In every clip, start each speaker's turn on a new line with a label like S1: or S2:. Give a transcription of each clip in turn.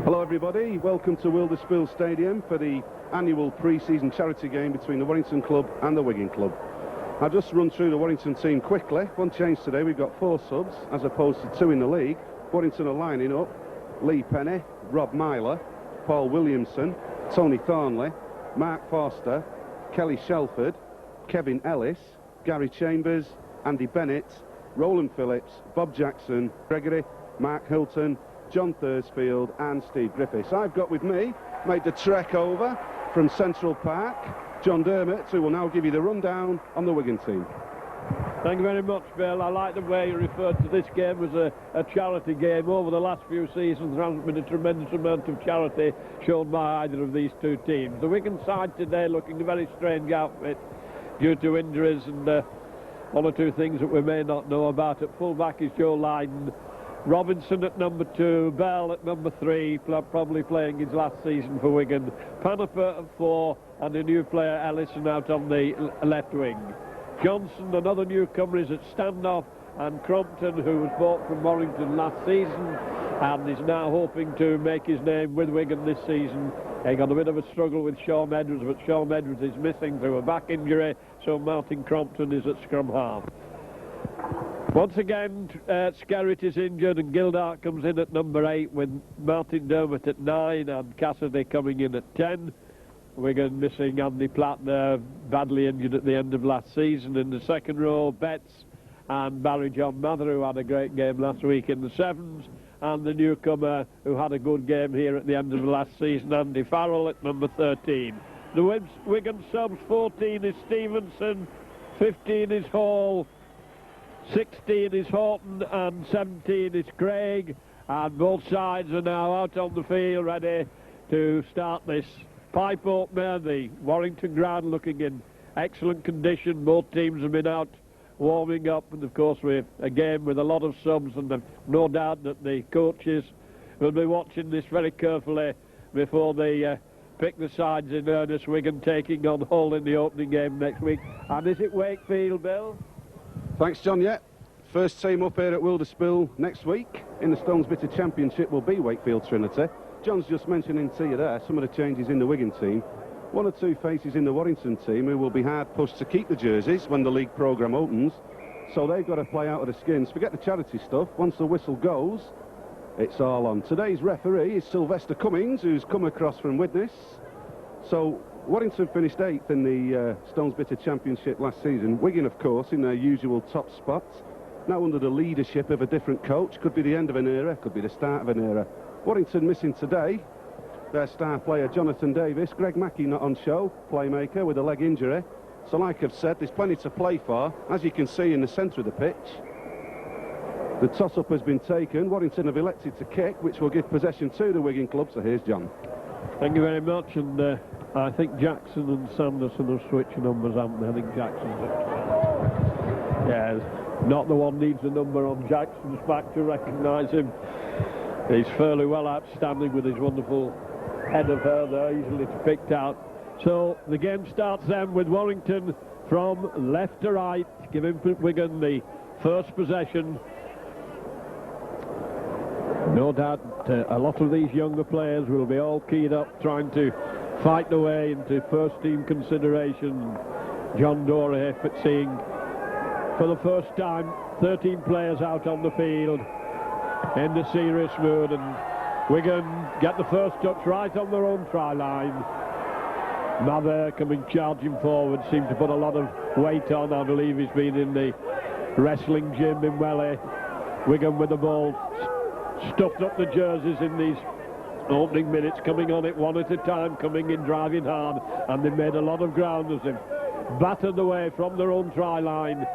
S1: Hello everybody, welcome to Wilderspool Stadium for the annual pre-season charity game between the Warrington Club and the Wigan Club. I'll just run through the Warrington team quickly. One change today, we've got 4 subs as opposed to 2 in the league. Warrington are lining up Lee Penny, Rob Myler, Paul Williamson, Tony Thornley, Mark Forster, Kelly Shelford, Kevin Ellis, Gary Chambers, Andy Bennett, Roland Phillips, Bob Jackson, Gregory, Mark Hilton, John Thursfield and Steve Griffiths. I've got with me, made the trek over from Central Park, John Dermott, who will now give you the rundown on the Wigan team.
S2: Thank you very much, Bill. I like the way you referred to this game as a charity game. Over the last few seasons there hasn't been a tremendous amount of charity shown by either of these two teams. The Wigan side today looking a very strange outfit due to injuries and one or two things that we may not know about. At full-back is Joe Lydon, Robinson at number 2, Bell at number 3, probably playing his last season for Wigan, Panaper at 4, and a new player, Ellison, out on the left wing. Johnson, another newcomer, is at standoff, and Crompton, who was bought from Warrington last season and is now hoping to make his name with Wigan this season. He got a bit of a struggle with Sean Edwards, but Sean Edwards is missing through a back injury, so Martin Crompton is at scrum half. Once again, Skerritt is injured and Gildart comes in at number 8 with Martin Dermott at 9 and Cassidy coming in at 10. Wigan missing Andy Platt there, badly injured at the end of last season. In the second row, Betts and Barry John Mather, who had a great game last week in the 7s, and the newcomer who had a good game here at the end of the last season, Andy Farrell at number 13. The Wigan subs: 14 is Stevenson, 15 is Hall, 16 is Horton and 17 is Craig, and both sides are now out on the field ready to start this pipe opener. The Warrington ground looking in excellent condition. Both teams have been out warming up, and of course we're a game with a lot of subs, and I've no doubt that the coaches will be watching this very carefully before they pick the sides in earnest. Wigan taking on Hull in the opening game next week. And is it Wakefield, Bill?
S1: Thanks, John. Yeah, first team up here at Wilderspool next week in the Stones Bitter Championship will be Wakefield Trinity. John's just mentioning to you there some of the changes in the Wigan team. 1 or 2 faces in the Warrington team who will be hard pushed to keep the jerseys when the league programme opens, so they've got to play out of the skins. Forget the charity stuff. Once the whistle goes, it's all on. Today's referee is Sylvester Cummings, who's come across from Widnes. So Warrington finished 8th in the Stones Bitter Championship last season. Wigan, of course, in their usual top spot, now under the leadership of a different coach. Could be the end of an era, could be the start of an era. Warrington missing today their star player Jonathan Davis. Greg Mackey not on show, playmaker with a leg injury. So like I've said, there's plenty to play for. As you can see in the centre of the pitch, the toss-up has been taken. Warrington have elected to kick, which will give possession to the Wigan club. So here's John.
S2: Thank you very much. And I think Jackson and Sanderson have switched numbers, haven't they? I think Jackson's at 12. Yeah, not the one needs a number on Jackson's back to recognise him. He's fairly well outstanding with his wonderful head of hair there, easily picked out. So the game starts then with Warrington from left to right, giving Wigan the first possession. No doubt a lot of these younger players will be all keyed up trying to fight their way into first team consideration. John Dorey seeing for the first time 13 players out on the field in the serious mood, and Wigan get the first touch right on their own try line. Mather coming charging forward, seemed to put a lot of weight on. I believe he's been in the wrestling gym in Welly. Wigan with the ball, stuffed up the jerseys in these opening minutes, coming on it one at a time, coming in driving hard, and they made a lot of ground as they battered away from their own try line.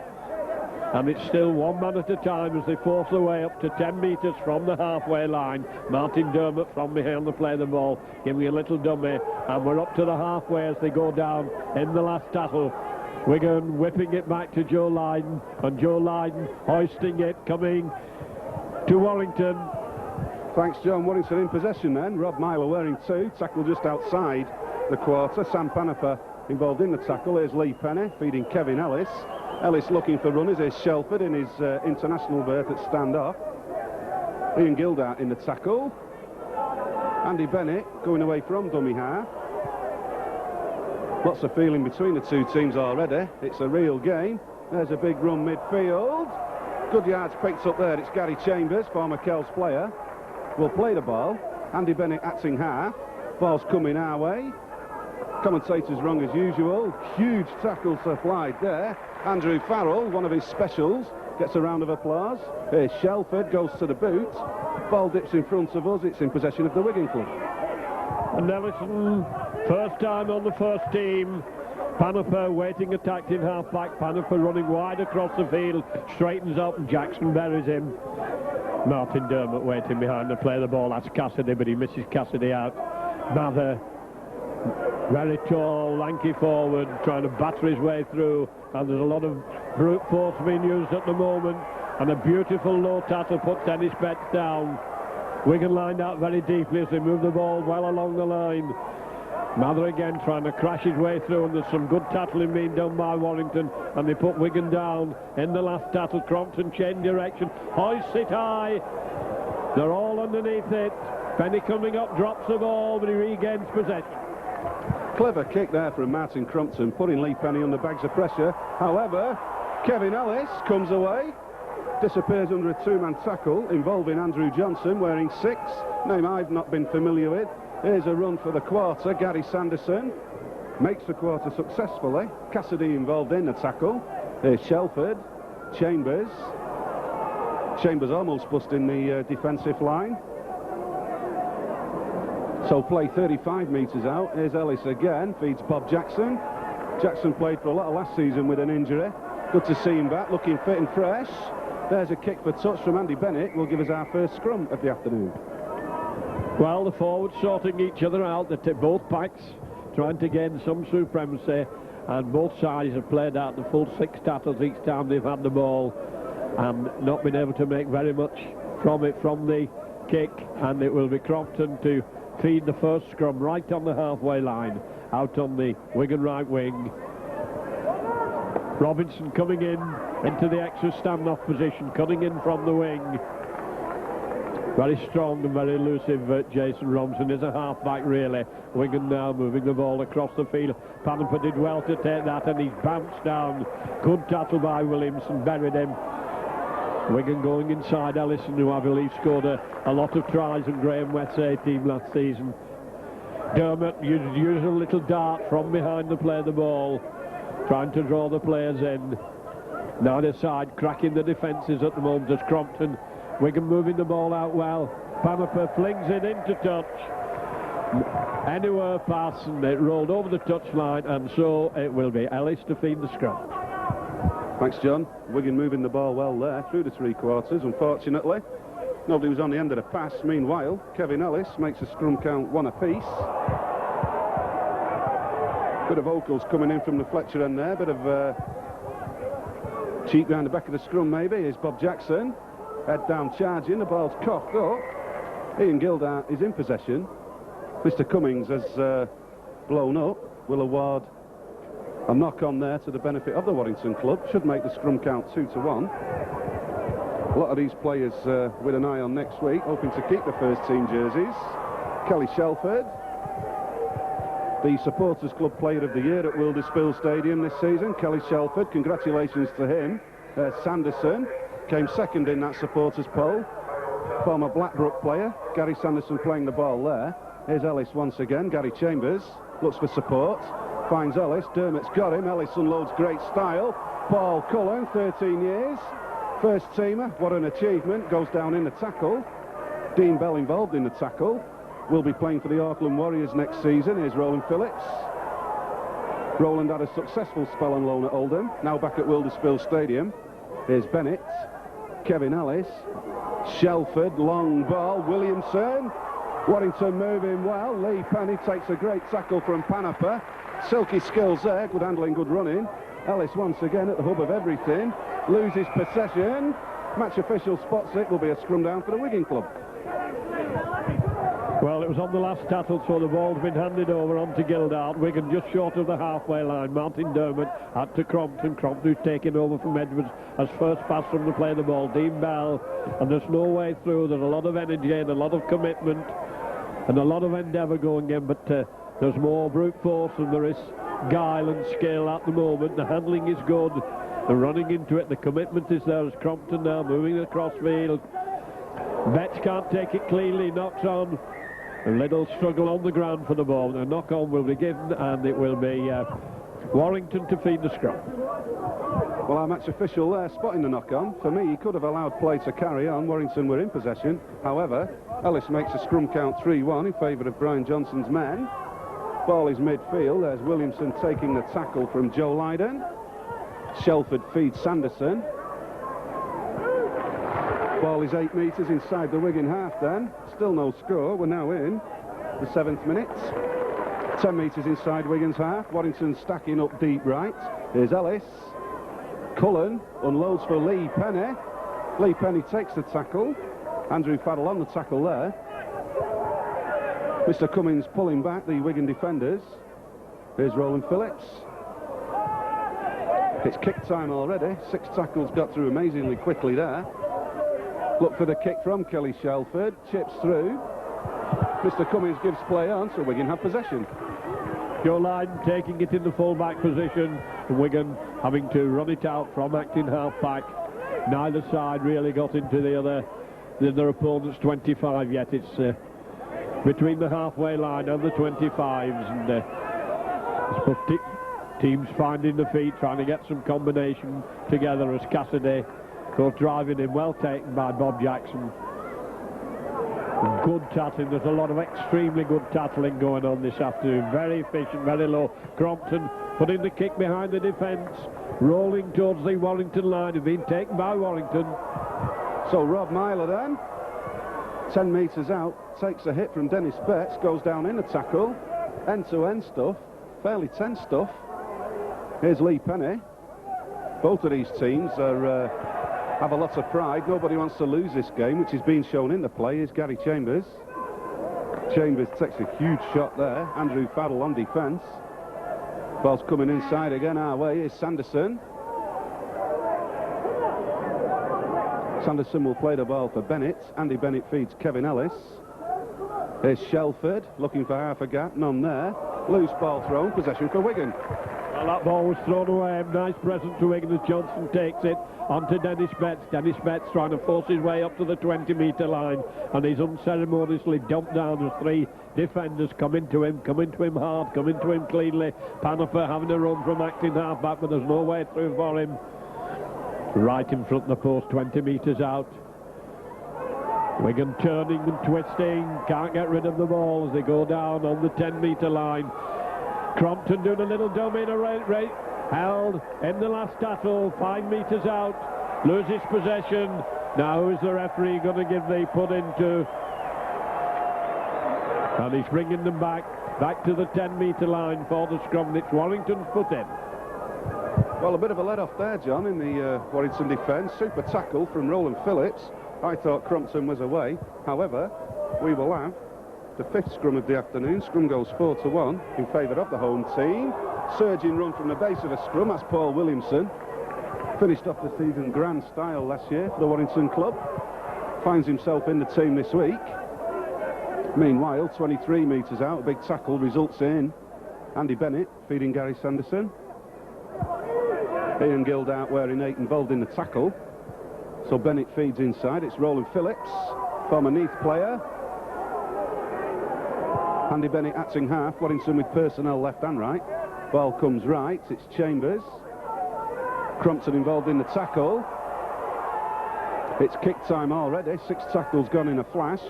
S2: And it's still one man at a time as they force their way up to 10 metres from the halfway line. Martin Dermott from behind to play the ball, giving a little dummy, and we're up to the halfway as they go down in the last tackle. Wigan whipping it back to Joe Lydon, and Joe Lydon hoisting it, coming to Warrington.
S1: Thanks, John. Warrington in possession then. Rob Myler wearing 2, tackle just outside the quarter. Sam Panaper involved in the tackle. Here's Lee Penny feeding Kevin Ellis. Ellis looking for runners. Here's Shelford in his international berth at stand-off. Ian Gildart in the tackle. Andy Bennett going away from dummy half. Lots of feeling between the two teams already. It's a real game. There's a big run midfield. Good yards picked up there. It's Gary Chambers, former Kells player, will play the ball. Andy Bennett acting half. Ball's coming our way. Commentators wrong as usual. Huge tackle supplied there. Andrew Farrell, one of his specials, gets a round of applause. Here's Shelford, goes to the boot. Ball dips in front of us. It's in possession of the Wigan club.
S2: And Ellison, first time on the first team. Paniper waiting attacked in half-back. Paniper running wide across the field. Straightens up and Jackson buries him. Martin Dermott waiting behind to play the ball. That's Cassidy, but he misses Cassidy out. Mather, very tall, lanky forward, trying to batter his way through. And there's a lot of brute force being used at the moment. And a beautiful low tackle puts Dennis Betts down. Wigan lined out very deeply as they move the ball well along the line. Mather again trying to crash his way through, and there's some good tackling being done by Warrington, and they put Wigan down in the last tackle. Crompton change direction, hoists it high. They're all underneath it. Penny coming up, drops the ball, but he regains possession.
S1: Clever kick there from Martin Crompton, putting Lee Penny under bags of pressure. However, Kevin Ellis comes away, disappears under a two-man tackle involving Andrew Johnson, wearing 6, name I've not been familiar with. Here's a run for the quarter. Gary Sanderson makes the quarter successfully. Cassidy involved in the tackle. Here's Shelford. Chambers. Chambers almost busting the defensive line. So play 35 metres out. Here's Ellis again. Feeds Bob Jackson. Jackson played for a lot of last season with an injury. Good to see him back, looking fit and fresh. There's a kick for touch from Andy Bennett. Will give us our first scrum of the afternoon.
S2: Well, the forwards sorting each other out. Both packs trying to gain some supremacy, and both sides have played out the full 6 tackles each time they've had the ball and not been able to make very much from it from the kick. And it will be Crompton to feed the first scrum right on the halfway line, out on the Wigan right wing. Robinson coming into the extra standoff position, cutting in from the wing. Very strong and very elusive, Jason Robinson is a half-back really. Wigan now moving the ball across the field. Paniper did well to take that, and he's bounced down. Good tackle by Williamson, buried him. Wigan going inside Ellison, who I believe scored a lot of tries in Graham West's A team last season. Dermott used a little dart from behind to play the ball, trying to draw the players in. Neither side cracking the defences at the moment as Crompton. Wigan moving the ball out well. Paniper flings it into touch. Anywhere pass, and it rolled over the touchline, and so it will be Ellis to feed the scrum.
S1: Thanks, John. Wigan moving the ball well there through the 3 quarters. Unfortunately, nobody was on the end of the pass. Meanwhile, Kevin Ellis makes a scrum count 1 apiece. Bit of vocals coming in from the Fletcher end there. Bit of cheek round the back of the scrum maybe. Here's Bob Jackson. Head down charging, the ball's coughed up. Ian Gildart is in possession. Mr. Cummings has blown up. Will award a knock on there to the benefit of the Warrington club. Should make the scrum count 2-1. A lot of these players with an eye on next week, hoping to keep the first team jerseys. Kelly Shelford, the Supporters Club Player of the Year at Wilderspool Stadium this season. Kelly Shelford, congratulations to him. Sanderson came second in that supporters poll. Former Blackbrook player, Gary Sanderson playing the ball there. Here's Ellis once again. Gary Chambers looks for support, finds Ellis. Dermott's got him. Ellis unloads great style. Paul Cullen, 13 years, first teamer. What an achievement. Goes down in the tackle. Dean Bell involved in the tackle. Will be playing for the Auckland Warriors next season. Here's Roland Phillips. Roland had a successful spell on loan at Oldham, now back at Wilderspool Stadium. Here's Bennett. Kevin Ellis. Shelford, long ball. Williamson. Warrington moving well. Lee Penny takes a great tackle from Paniper. Silky skills there, good handling, good running. Ellis once again at the hub of everything. Loses possession. Match official spots it. Will be a scrum down for the Wigan club.
S2: Well, it was on the last tackle, so the ball's been handed over onto Gildart. Wigan just short of the halfway line. Martin Dermott out to Crompton. Crompton who's taken over from Edwards as first pass from the play of the ball. Dean Bell, and there's no way through. There's a lot of energy and a lot of commitment. and a lot of endeavour going in, but there's more brute force than there is guile and skill at the moment. The handling is good, the running into it, the commitment is there as Crompton now moving across field. Betts can't take it cleanly, knocks on. A little struggle on the ground for the ball. The knock-on will be given, and it will be Warrington to feed the scrum.
S1: Well, our match official there spotting the knock-on. For me, he could have allowed play to carry on. Warrington were in possession. However, Ellis makes a scrum count 3-1 in favour of Brian Johnson's men. Ball is midfield. There's Williamson taking the tackle from Joe Lydon. Shelford feeds Sanderson. Ball is 8 metres inside the Wigan half then. Still no score. We're now in the 7th minute. 10 metres inside Wigan's half. Warrington stacking up deep right. Here's Ellis. Cullen unloads for Lee Penny. Lee Penny takes the tackle. Andrew Faddle on the tackle there. Mr. Cummins pulling back the Wigan defenders. Here's Roland Phillips. It's kick time already. 6 tackles got through amazingly quickly there. Look for the kick from Kelly Shelford. Chips through. Mr. Cummins gives play on, so Wigan have possession.
S2: Joe Lydon taking it in the full-back position. Wigan having to run it out from acting half-back. Neither side really got into their opponent's 25 yet. It's between the halfway line and the 25s, and it's put teams finding the feet, trying to get some combination together as Cassidy goes driving in, well taken by Bob Jackson. Good tackling. There's a lot of extremely good tackling going on this afternoon. Very efficient, very low. Crompton putting the kick behind the defence, rolling towards the Warrington line, and being taken by Warrington.
S1: So Rob Myler then, 10 metres out, takes a hit from Dennis Betts, goes down in a tackle, end-to-end stuff, fairly tense stuff. Here's Lee Penny. Both of these teams have a lot of pride. Nobody wants to lose this game, which is being shown in the play. Here's Gary Chambers. Chambers takes a huge shot there. Andrew Faddle on defence. Ball's coming inside again our way. Here's Sanderson. Sanderson will play the ball for Bennett. Andy Bennett feeds Kevin Ellis. Here's Shelford looking for half a gap. None there. Loose ball thrown. Possession for Wigan.
S2: Well, that ball was thrown away. Nice present to Wigan as Johnson takes it onto Dennis Betts. Dennis Betts trying to force his way up to the 20-metre line, and he's unceremoniously dumped down as 3 defenders come into him hard, come into him cleanly. Panifer having a run from acting half-back, but there's no way through for him. Right in front of the post, 20 metres out. Wigan turning and twisting, can't get rid of the ball as they go down on the 10-metre line. Crompton doing a little dummy in a rate, held in the last tackle, 5 metres out, loses possession. Now who's the referee going to give the put into? And he's bringing them back to the 10-metre line for the scrum. It's Warrington's put in.
S1: Well, a bit of a let-off there, John, in the Warrington defence. Super tackle from Roland Phillips. I thought Crompton was away. However, we will have the 5th scrum of the afternoon. Scrum goes 4-1 in favour of the home team. Surging run from the base of the scrum. That's Paul Williamson. Finished off the season grand style last year for the Warrington club. Finds himself in the team this week. Meanwhile, 23 metres out, a big tackle results in Andy Bennett feeding Gary Sanderson. Ian Gildout wearing 8 involved in the tackle. So Bennett feeds inside. It's Roland Phillips, former Neath player. Andy Bennett acting half. Warrington with personnel left and right. Ball comes right. It's Chambers. Crompton involved in the tackle. It's kick time already. 6 tackles gone in a flash.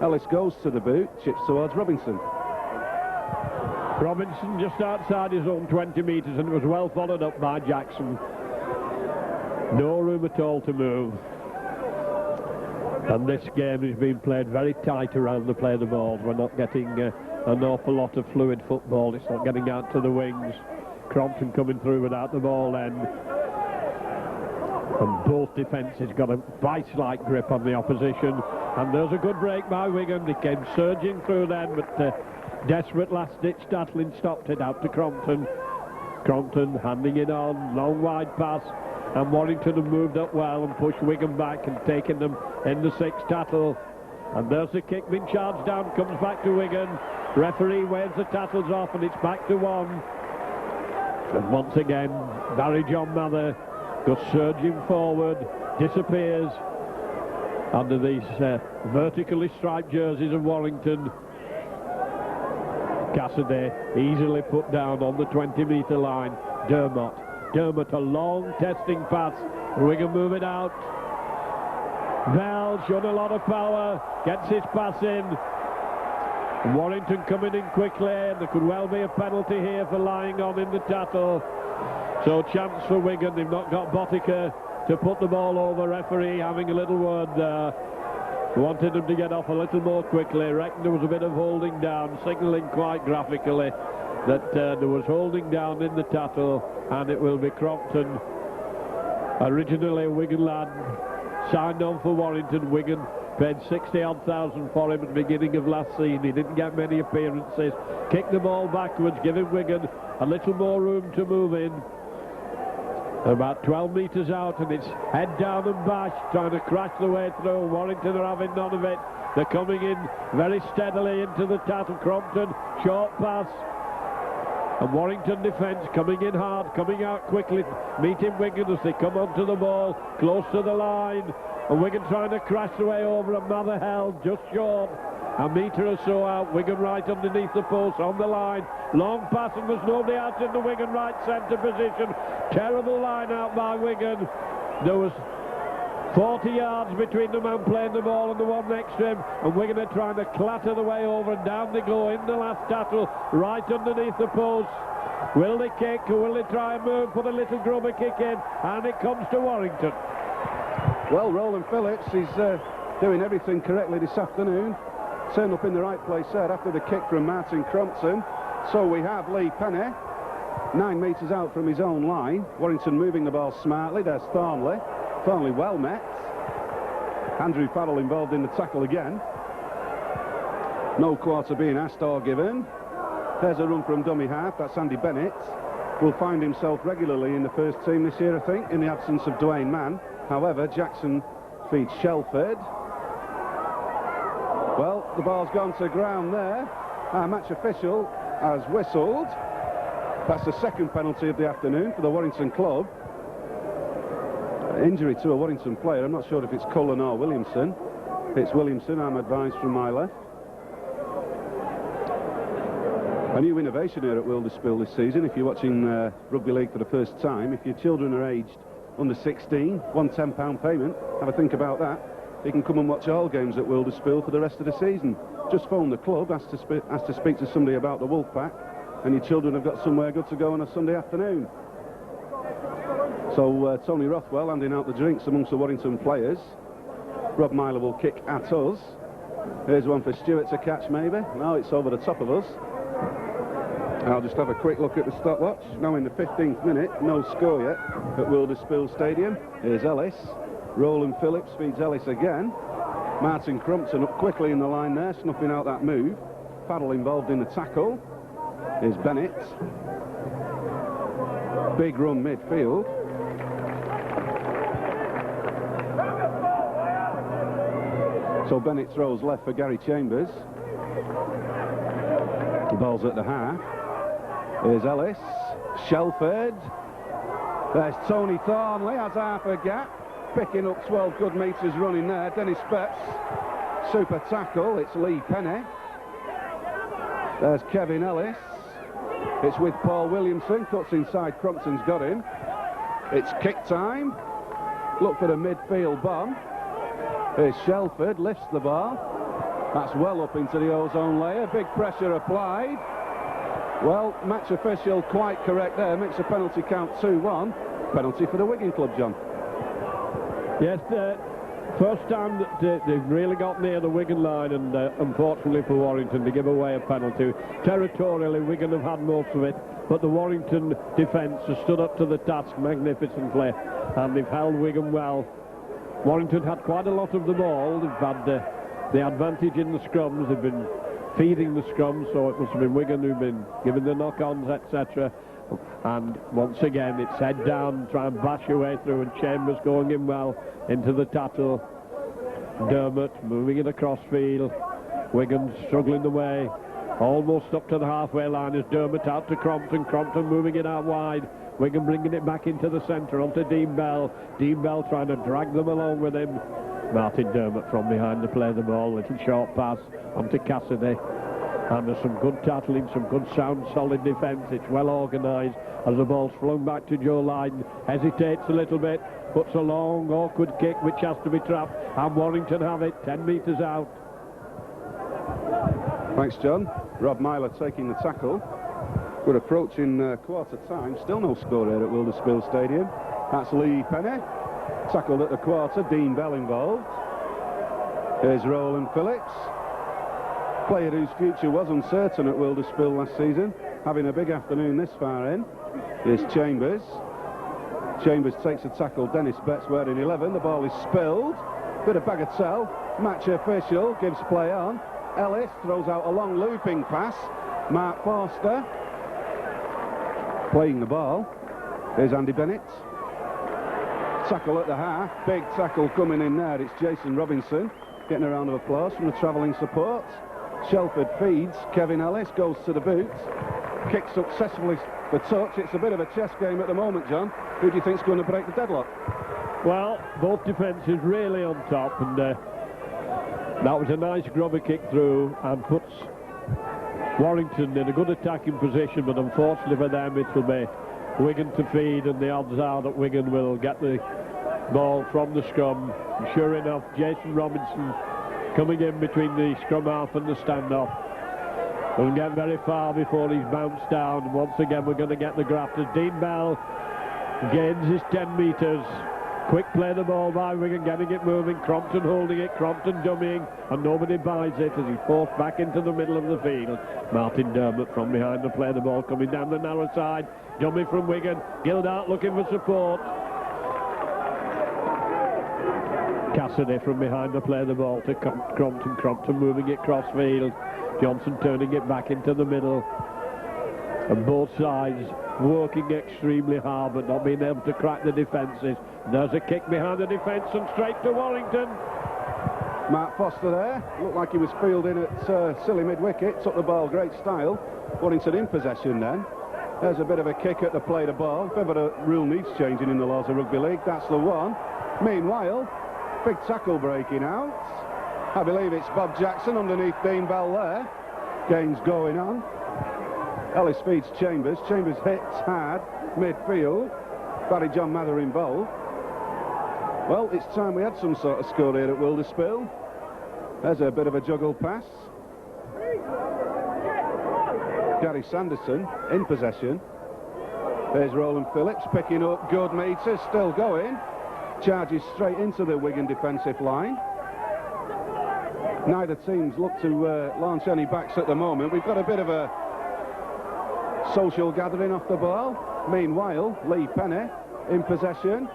S1: Ellis goes to the boot. Chips towards Robinson.
S2: Robinson just outside his own 20 metres, and it was well followed up by Jackson. No room at all to move. And this game is being played very tight around the play of the balls. We're not getting an awful lot of fluid football. It's not getting out to the wings. Crompton coming through without the ball end. And both defences got a vice-like grip on the opposition. And there's a good break by Wigan. They came surging through then, but desperate last-ditch tackling stopped it out to Crompton. Crompton handing it on, long wide pass, and Warrington have moved up well and pushed Wigan back and taken them in the 6th tackle. And there's the kick being charged down, comes back to Wigan. Referee waves the tattles off and it's back to 1. And once again, Barry John Mather goes surging forward, disappears under these vertically striped jerseys of Warrington. Cassidy easily put down on the 20-metre line. Dermot, a long testing pass. Wigan move it out. Bell showed a lot of power, gets his pass in. Warrington coming in quickly, and there could well be a penalty here for lying on in the tackle. So chance for Wigan. They've not got Botica to put the ball over. Referee having a little word there. Wanted them to get off a little more quickly. Reckoned there was a bit of holding down, signalling quite graphically that there was holding down in the tackle, and it will be Crompton. Originally a Wigan lad, signed on for Warrington. Wigan paid 60-odd thousand for him at the beginning of last season. He didn't get many appearances. Kicked the ball backwards, giving Wigan a little more room to move in. About 12 metres out, and it's head down and bash, trying to crash the way through. Warrington are having none of it. They're coming in very steadily into the tackle. Crompton, short pass. And Warrington defence coming in hard, coming out quickly, meeting Wigan as they come onto the ball, close to the line. And Wigan trying to crash the way over, and Mather held just short. A metre or so out, Wigan right underneath the post, on the line. Long pass, and there's nobody out in the Wigan right centre position. Terrible line out by Wigan. There was 40 yards between the man playing the ball and the one next to him, and Wigan are trying to clatter the way over, and down they go in the last tackle, right underneath the post. Will they kick, or will they try and move, put a little grubber kick in, and it comes to Warrington.
S1: Well, Roland Phillips is doing everything correctly this afternoon. Turned up in the right place there after the kick from Martin Crompton. So we have Lee Penny, 9 metres out from his own line. Warrington moving the ball smartly. There's Thornley. Thornley well met. Andrew Farrell involved in the tackle again. No quarter being asked or given. There's a run from dummy half. That's Andy Bennett. Will find himself regularly in the first team this year, I think, in the absence of Dwayne Mann. However, Jackson feeds Shelford. Well, the ball's gone to ground there. Our match official has whistled. That's the second penalty of the afternoon for the Warrington club. Injury to a Warrington player. I'm not sure if it's Cullen or Williamson. It's Williamson, I'm advised, from my left. A new innovation here at Wilderspool this season. If you're watching rugby league for the first time, if your children are aged under 16, one £10 payment, have a think about that. You can come and watch all games at Wilderspool for the rest of the season. Just phone the club, ask to speak to somebody about the Wolfpack, and your children have got somewhere good to go on a Sunday afternoon. So Tony Rothwell handing out the drinks amongst the Warrington players. Rob Myler will kick at us. Here's one for Stewart to catch, maybe. No, it's over the top of us. I'll just have a quick look at the stopwatch. Now in the 15th minute, no score yet at Wilderspool Stadium. Here's Ellis. Roland Phillips feeds Ellis again. Martin Crompton up quickly in the line there, snuffing out that move. Farrell involved in the tackle. Here's Bennett. Big run midfield. So Bennett throws left for Gary Chambers. The ball's at the half. Here's Ellis. Shelford. There's Tony Thornley, has half a gap. Picking up 12 good metres running there. Dennis Betts. Super tackle. It's Lee Penny. There's Kevin Ellis. It's with Paul Williamson. Cuts inside. Crompton's got him. It's kick time. Look for the midfield bomb. Here's Shelford. Lifts the ball. That's well up into the ozone layer. Big pressure applied. Well, match official quite correct there. Makes a penalty count 2-1. Penalty for the Wigan club, John.
S2: Yes, first time that they've really got near the Wigan line, and unfortunately for Warrington to give away a penalty. Territorially, Wigan have had most of it, but the Warrington defence has stood up to the task magnificently, and they've held Wigan well. Warrington had quite a lot of the ball. They've had the advantage in the scrums. They've been feeding the scrums, so it must have been Wigan who've been giving the knock-ons, etc. And once again, it's head down, try and bash your way through, and Chambers going in well into the tackle. Dermot moving it across field. Wigan struggling the way. Almost up to the halfway line as Dermot out to Crompton. Crompton moving it out wide. Wigan bringing it back into the centre onto Dean Bell. Dean Bell trying to drag them along with him. Martin Dermot from behind to play the ball. Little short pass onto Cassidy. And there's some good tackling, some good sound, solid defence. It's well organised as the ball's flung back to Joe Lydon. Hesitates a little bit, puts a long, awkward kick which has to be trapped. And Warrington have it, 10 metres out.
S1: Thanks, John. Rob Myler taking the tackle. We're approaching quarter time. Still no score here at Wilderspool Stadium. That's Lee Penny. Tackled at the quarter. Dean Bell involved. Here's Roland Phillips. Player whose future was uncertain at Wilderspool last season. Having a big afternoon this far in. Here's Chambers. Chambers takes a tackle. Dennis Betts wearing 11. The ball is spilled. Bit of bagatelle. Match official gives play on. Ellis throws out a long looping pass. Mark Forster playing the ball. Here's Andy Bennett. Tackle at the half. Big tackle coming in there. It's Jason Robinson getting a round of applause from the travelling support. Shelford feeds. Kevin Ellis goes to the boot. Kicks successfully for touch. It's a bit of a chess game at the moment, John. Who do you think's going to break the deadlock?
S2: Well, both defences really on top, and that was a nice grubber kick through and puts Warrington in a good attacking position, but unfortunately for them it will be Wigan to feed, and the odds are that Wigan will get the ball from the scrum. And sure enough, Jason Robinson coming in between the scrum half and the standoff. Doesn't get very far before he's bounced down. Once again we're going to get the graft as Dean Bell gains his 10 metres. Quick play the ball by Wigan, getting it moving. Crompton holding it, Crompton dummying, and nobody buys it as he's forced back into the middle of the field. Martin Dermot from behind to play the ball, coming down the narrow side. Dummy from Wigan. Gildart looking for support. Cassidy from behind to play the ball to Crompton. Crompton moving it cross field. Johnson turning it back into the middle. And both sides working extremely hard but not being able to crack the defences. There's a kick behind the defence and straight to Warrington.
S1: Mark Foster there. Looked like he was fielding at silly mid-wicket. Took the ball, great style. Warrington in possession then. There's a bit of a kick at the play the ball. If ever a rule needs changing in the laws of rugby league, that's the one. Meanwhile, big tackle breaking out. I believe it's Bob Jackson underneath Dean Bell there. Gains going on. Ellis feeds Chambers. Chambers hits hard midfield. Barry John Mather involved. Well, it's time we had some sort of score here at Wilderspool. There's a bit of a juggle pass. Gary Sanderson in possession. There's Roland Phillips picking up good meters, still going. Charges straight into the Wigan defensive line. Neither teams look to launch any backs at the moment. We've got a bit of a social gathering off the ball. Meanwhile, Lee Penny in possession.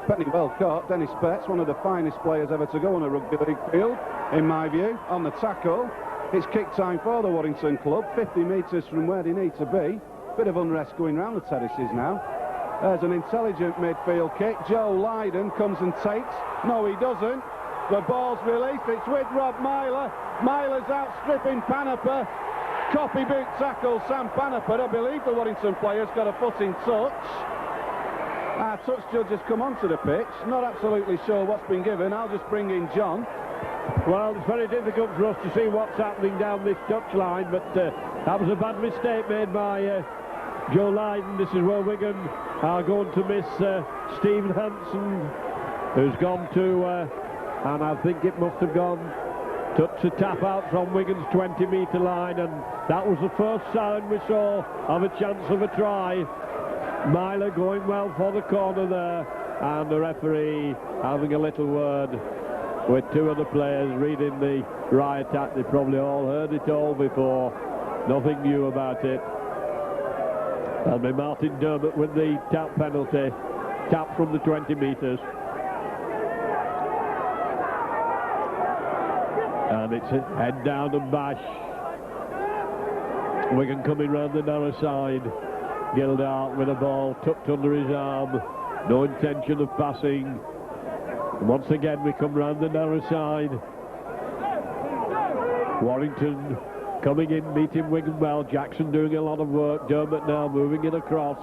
S1: Penny well caught. Dennis Betts, one of the finest players ever to go on a rugby league field, in my view, on the tackle. It's kick time for the Warrington club, 50 metres from where they need to be. Bit of unrest going round the terraces now. There's an intelligent midfield kick. Joe Lydon comes and takes. No, he doesn't. The ball's released. It's with Rob Myler. Myler's outstripping Panaper. Copy boot tackle Sam Panaper. I believe the Warrington player's got a foot in touch. Our touch judge has come onto the pitch. Not absolutely sure what's been given. I'll just bring in John.
S2: Well, it's very difficult for us to see what's happening down this touch line, but that was a bad mistake made by Joe Lydon. This is where Wigan are going to miss Stephen Hansen, who's gone to, and I think it must have gone, touch a tap out from Wigan's 20-metre line, and that was the first sign we saw of a chance of a try. Myler going well for the corner there, and the referee having a little word with two of the players, reading the riot act. They probably all heard it all before. Nothing new about it. That'll be Martin Dermot with the tap penalty. Tap from the 20 metres. And it's a head down and bash. Wigan coming round the narrow side. Gildart with a ball tucked under his arm. No intention of passing. And once again we come round the narrow side. Warrington coming in, meeting Wigan well. Jackson doing a lot of work. Dermot now moving it across.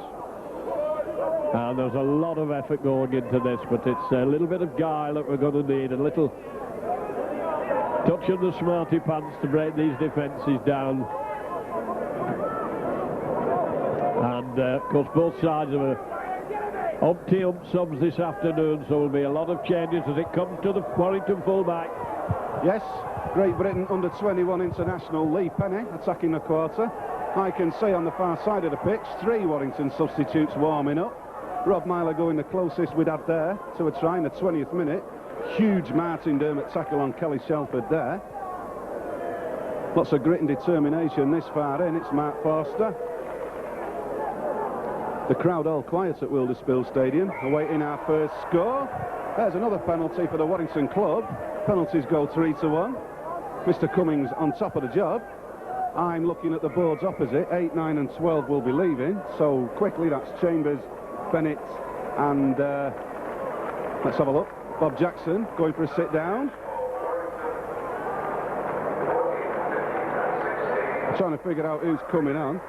S2: And there's a lot of effort going into this, but it's a little bit of guile that we're going to need. A little touch of the smarty pants to break these defences down. And of course both sides are umpty subs this afternoon, so there'll be a lot of changes as it comes to the Warrington fullback.
S1: Yes, Great Britain under-21 international Lee Penny attacking the quarter. I can see on the far side of the pitch 3 Warrington substitutes warming up. Rob Myler going the closest we'd had there to a try in the 20th minute. Huge Martin Dermot tackle on Kelly Shelford there. Lots of grit and determination this far in. It's Mark Forster. The crowd all quiet at Wilderspool Stadium, awaiting our first score. There's another penalty for the Warrington club. Penalties go 3-1. Mr. Cummings on top of the job. I'm looking at the boards opposite. 8, 9 and 12 will be leaving. So quickly, that's Chambers, Bennett and let's have a look. Bob Jackson going for a sit down. Trying to figure out who's coming on.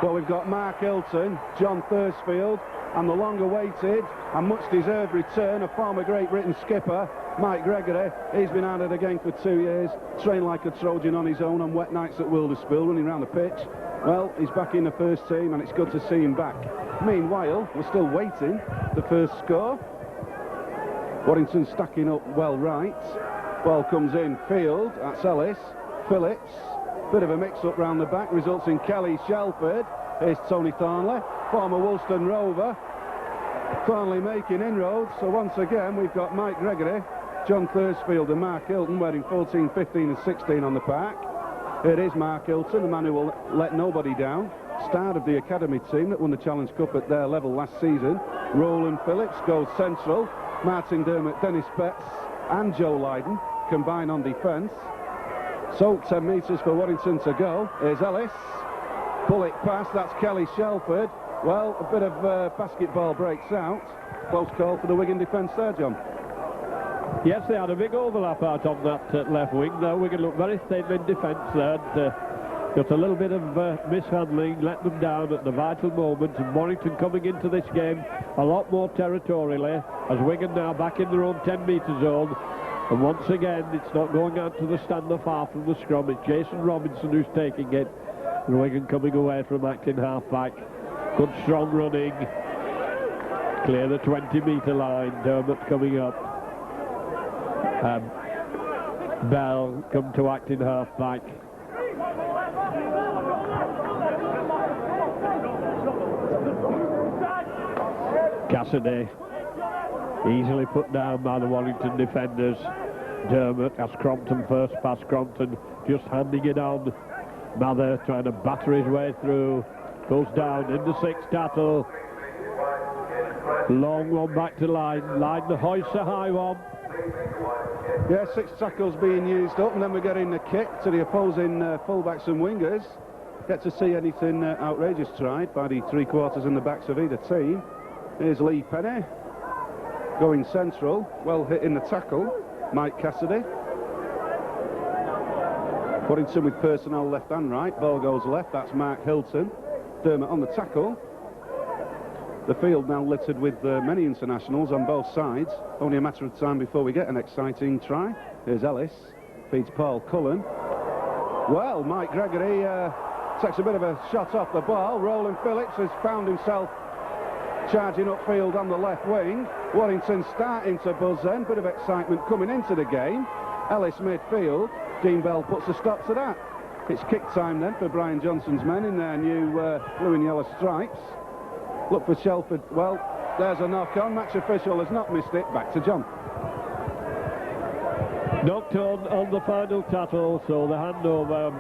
S1: Well, we've got Mark Hilton, John Thursfield, and the long-awaited and much-deserved return of former Great Britain skipper Mike Gregory. He's been out of the game for 2 years, trained like a Trojan on his own on wet nights at Wilderspool, running around the pitch. Well, he's back in the first team, and it's good to see him back. Meanwhile, we're still waiting the first score. Warrington stacking up well right. Ball comes in field, that's Ellis. Phillips, bit of a mix-up round the back, results in Kelly Shelford. Here's Tony Thornley, former Woolston Rover. Thornley making inroads, so once again we've got Mike Gregory, John Thursfield and Mark Hilton wearing 14, 15 and 16 on the pack. It is Mark Hilton, the man who will let nobody down. Star of the academy team that won the Challenge Cup at their level last season. Roland Phillips goes central. Martin Dermot, Dennis Betts and Joe Lydon combine on defence. So 10 metres for Warrington to go. Here's Ellis. Pull it past, that's Kelly Shelford. Well, a bit of basketball breaks out. Close call for the Wigan defence there, John.
S2: Yes, they had a big overlap out on that left wing. Now Wigan looked very thin in defence there. Got a little bit of mishandling, let them down at the vital moment, and Warrington coming into this game a lot more territorially, as Wigan now back in their own 10-metre zone. And once again, it's not going out to the stand-off half from the scrum. It's Jason Robinson who's taking it. And Wigan coming away from acting half-back. Good strong running. Clear the 20-metre line. Dermot coming up. Bell come to acting half-back. Cassidy easily put down by the Warrington defenders. Dermot as Crompton first pass. Crompton just handing it on. Mather trying to batter his way through. Goes down in the 6 tackle. Long one back to line. Line the hoist a high one.
S1: Yeah, 6 tackles being used up, and then we're getting the kick to the opposing fullbacks and wingers. Get to see anything outrageous tried by the 3 quarters and the backs of either team. Here's Lee Penny going central, well hit in the tackle. Mike Cassidy. Warrington with personnel left and right. Ball goes left, that's Mark Hilton. Dermot on the tackle. The field now littered with many internationals on both sides. Only a matter of time before we get an exciting try. Here's Ellis, feeds Paul Cullen. Well, Mike Gregory takes a bit of a shot off the ball. Roland Phillips has found himself charging upfield on the left wing. Warrington starting to buzz then. Bit of excitement coming into the game. Ellis midfield. Dean Bell puts a stop to that. It's kick time then for Brian Johnson's men in their new blue and yellow stripes. Look for Shelford. Well, there's a knock on. Match official has not missed it. Back to John.
S2: Knocked on the final tackle, so the handover.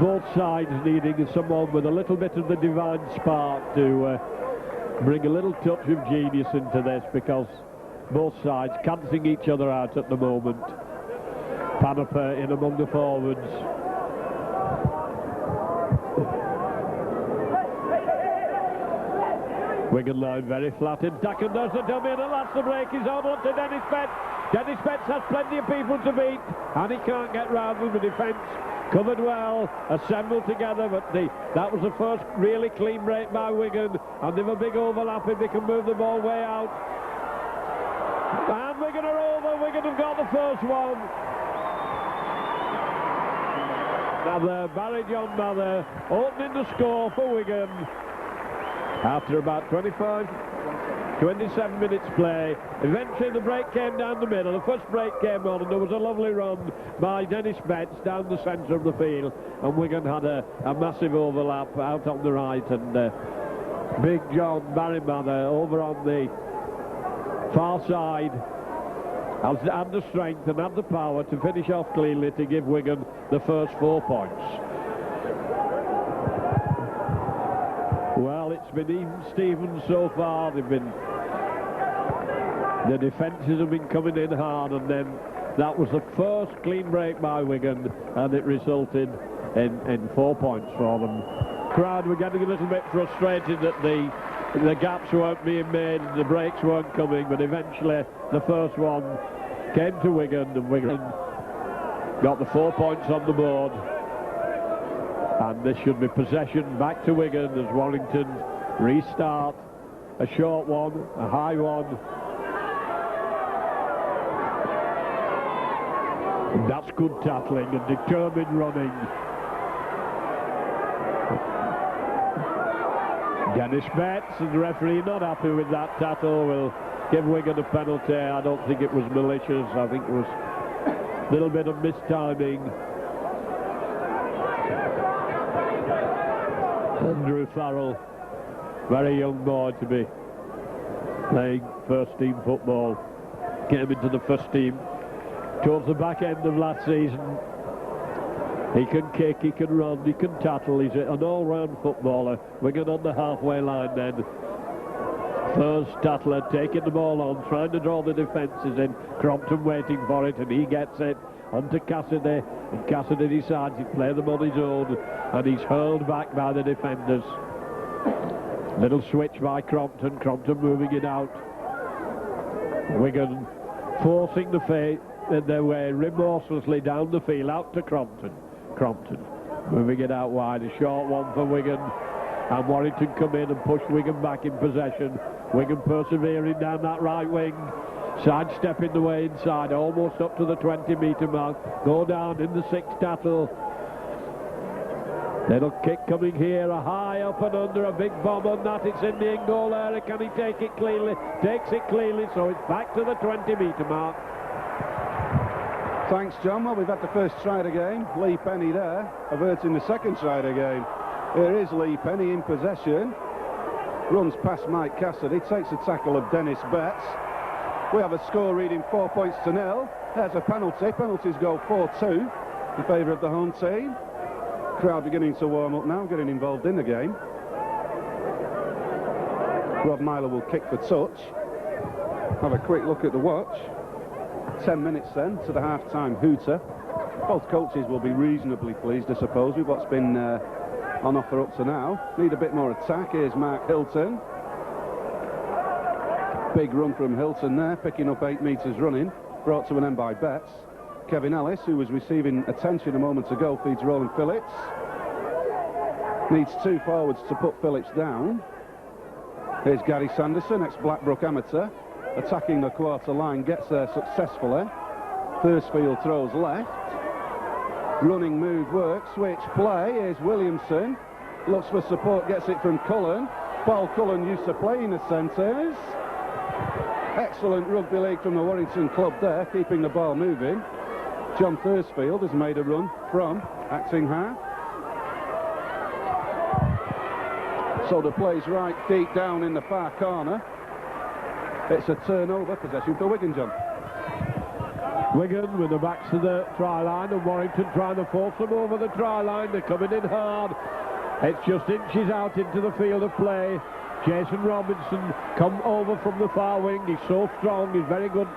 S2: Both sides needing someone with a little bit of the divine spark to bring a little touch of genius into this, because both sides cancelling each other out at the moment. Panaper in among the forwards. Wigan line very flat in tack, and there's the dummy, and at last the break is on to Dennis Betts. Dennis Betts has plenty of people to beat, and he can't get round with the defence. Covered well, assembled together, but that was the first really clean break by Wigan, and they've a big overlap if they can move the ball way out. And Wigan are over. Wigan have got the first one. Barry John Mather opening the score for Wigan after about 27 minutes play. Eventually the break came down the middle. The first break came on, and there was a lovely run by Dennis Betts down the centre of the field, and Wigan had a massive overlap out on the right, and Big John Barry Mather over on the far side had the strength and had the power to finish off cleanly to give Wigan the first 4 points. Well, it's been even Stevens so far. The defences have been coming in hard, and then that was the first clean break by Wigan, and it resulted in 4 points for them. Crowd were getting a little bit frustrated that the gaps weren't being made, the breaks weren't coming, but eventually the first one came to Wigan, and Wigan got the 4 points on the board. And this should be possession back to Wigan as Warrington restart. A short one, a high one. And that's good tackling and determined running. Dennis Betts, and the referee not happy with that tackle, will give Wigan a penalty. I don't think it was malicious. I think it was a little bit of mistiming. Andrew Farrell, very young boy to be playing first team football, came into the first team towards the back end of last season. He can kick, he can run, he can tackle, he's an all-round footballer. Wigan on the halfway line then. First tackler taking the ball on, trying to draw the defences in. Crompton waiting for it, and he gets it onto Cassidy, and Cassidy decides he'd play them on his own, and he's hurled back by the defenders. Little switch by Crompton moving it out. Wigan forcing their way remorselessly down the field, out to Crompton moving it out wide, a short one for Wigan, and Warrington come in and push Wigan back in possession. Wigan persevering down that right wing, sidestepping the way inside, almost up to the 20-metre mark, go down in the sixth tackle. Little kick coming here, a high up and under, a big bomb on that, it's in the in-goal area. Can he take it cleanly? Takes it cleanly, so it's back to the 20-metre mark.
S1: Thanks, John. Well, we've had the first try of the game. Lee Penny there, averting the second try of the game. Here is Lee Penny in possession. Runs past Mike Cassidy, takes a tackle of Dennis Betts. We have a score reading 4 points to 0. There's a penalty. Penalties go 4-2 in favour of the home team. Crowd beginning to warm up now, getting involved in the game. Rob Myler will kick for touch. Have a quick look at the watch. 10 minutes then to the half-time hooter. Both coaches will be reasonably pleased, I suppose, with what's been on offer up to now. Need a bit more attack. Here's Mark Hilton. Big run from Hilton there, picking up 8 metres running. Brought to an end by Betts. Kevin Ellis, who was receiving attention a moment ago, feeds Roland Phillips. Needs 2 forwards to put Phillips down. Here's Gary Sanderson, ex-Blackbrook amateur. Attacking the quarter line, gets there successfully. Thursfield throws left. Running move works, switch play. Here's Williamson. Looks for support, gets it from Cullen. Paul Cullen used to play in the centres. Excellent rugby league from the Warrington club there, keeping the ball moving. John Thursfield has made a run from acting half. So the play's right deep down in the far corner. It's a turnover, possession for Wigan, John.
S2: Wigan with the backs to the try line, and Warrington trying to force them over the try line. They're coming in hard. It's just inches out into the field of play. Jason Robinson come over from the far wing. He's so strong, he's very good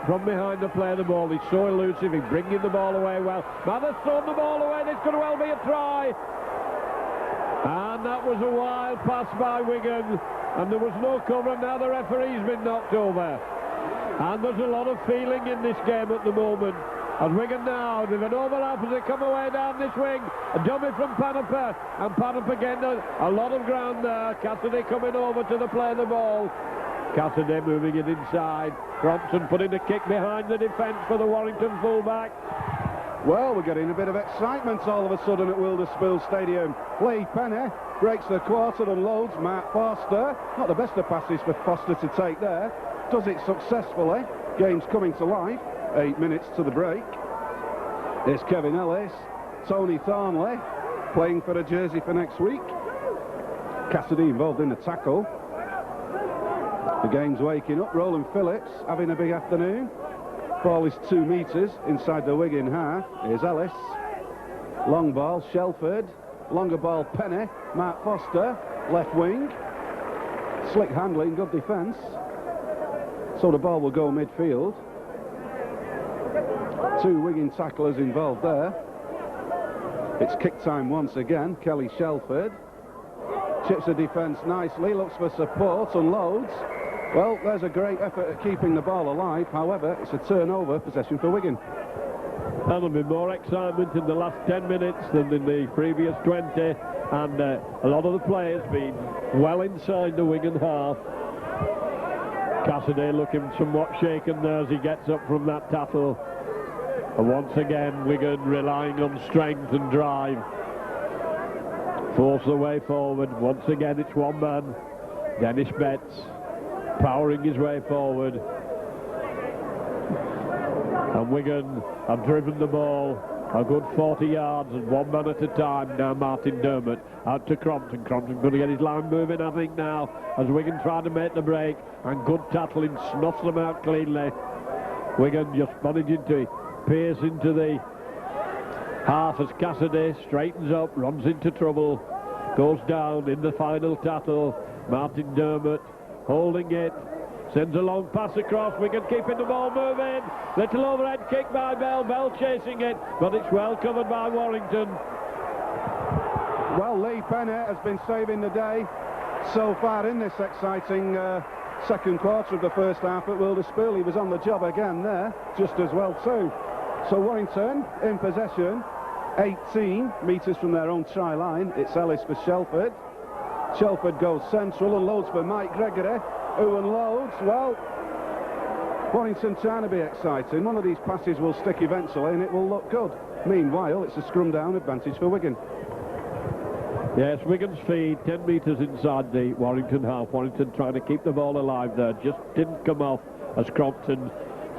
S2: from behind to play the ball. He's so elusive, he's bringing the ball away well. Mather's thrown the ball away, this could well be a try. And that was a wild pass by Wigan. and there was no cover, and now the referee's been knocked over. And there's a lot of feeling in this game at the moment. And Wigan now, with an overlap as they come away down this wing. A dummy from Panepa, and Panepa getting a lot of ground there. Cassidy coming over to the play of the ball. Cassidy moving it inside. Crompton putting a kick behind the defence for the Warrington fullback.
S1: Well, we're getting a bit of excitement all of a sudden at Wilderspool Stadium. Lee Penny breaks the quarter and loads Matt Foster. Not the best of passes for Foster to take there. Does it successfully. Game's coming to life. 8 minutes to the break. Here's Kevin Ellis. Tony Thornley playing for a jersey for next week. Cassidy involved in the tackle. The game's waking up. Roland Phillips having a big afternoon. Ball is 2 metres inside the Wigan half. Here's Ellis. Long ball, Shelford. Longer ball, Penny. Mark Foster, left wing. Slick handling, good defence. So the ball will go midfield. 2 Wigan tacklers involved there. It's kick time once again. Kelly Shelford chips the defence nicely, looks for support, unloads. Well, there's a great effort at keeping the ball alive. However, it's a turnover possession for Wigan.
S2: There'll be more excitement in the last 10 minutes than in the previous 20, and a lot of the players been well inside the Wigan half. Cassidy looking somewhat shaken there as he gets up from that tackle. And once again, Wigan relying on strength and drive. Force the way forward. Once again, it's one man, Dennis Betts, powering his way forward. And Wigan have driven the ball a good 40 yards and one man at a time. Now Martin Dermott out to Crompton. Crompton going to get his line moving, I think, now, as Wigan trying to make the break, and good tackling snuffs them out cleanly. Wigan just managing to pierce into the half as Cassidy straightens up, runs into trouble, goes down in the final tackle. Martin Dermott holding it, sends a long pass across. Wigan keeping the ball moving. Little overhead kick by Bell. Bell chasing it, but it's well covered by Warrington.
S1: Well, Lee Penny has been saving the day so far in this exciting second quarter of the first half at Wilderspool. He was on the job again there, just as well too. So Warrington in possession, 18 metres from their own try line. It's Ellis for Shelford. Shelford goes central and loads for Mike Gregory, who unloads. Well, Warrington trying to be exciting. One of these passes will stick eventually and it will look good. Meanwhile, it's a scrum down advantage for Wigan.
S2: Yes, Wigan's feed 10 metres inside the Warrington half. Warrington trying to keep the ball alive there. Just didn't come off as Crompton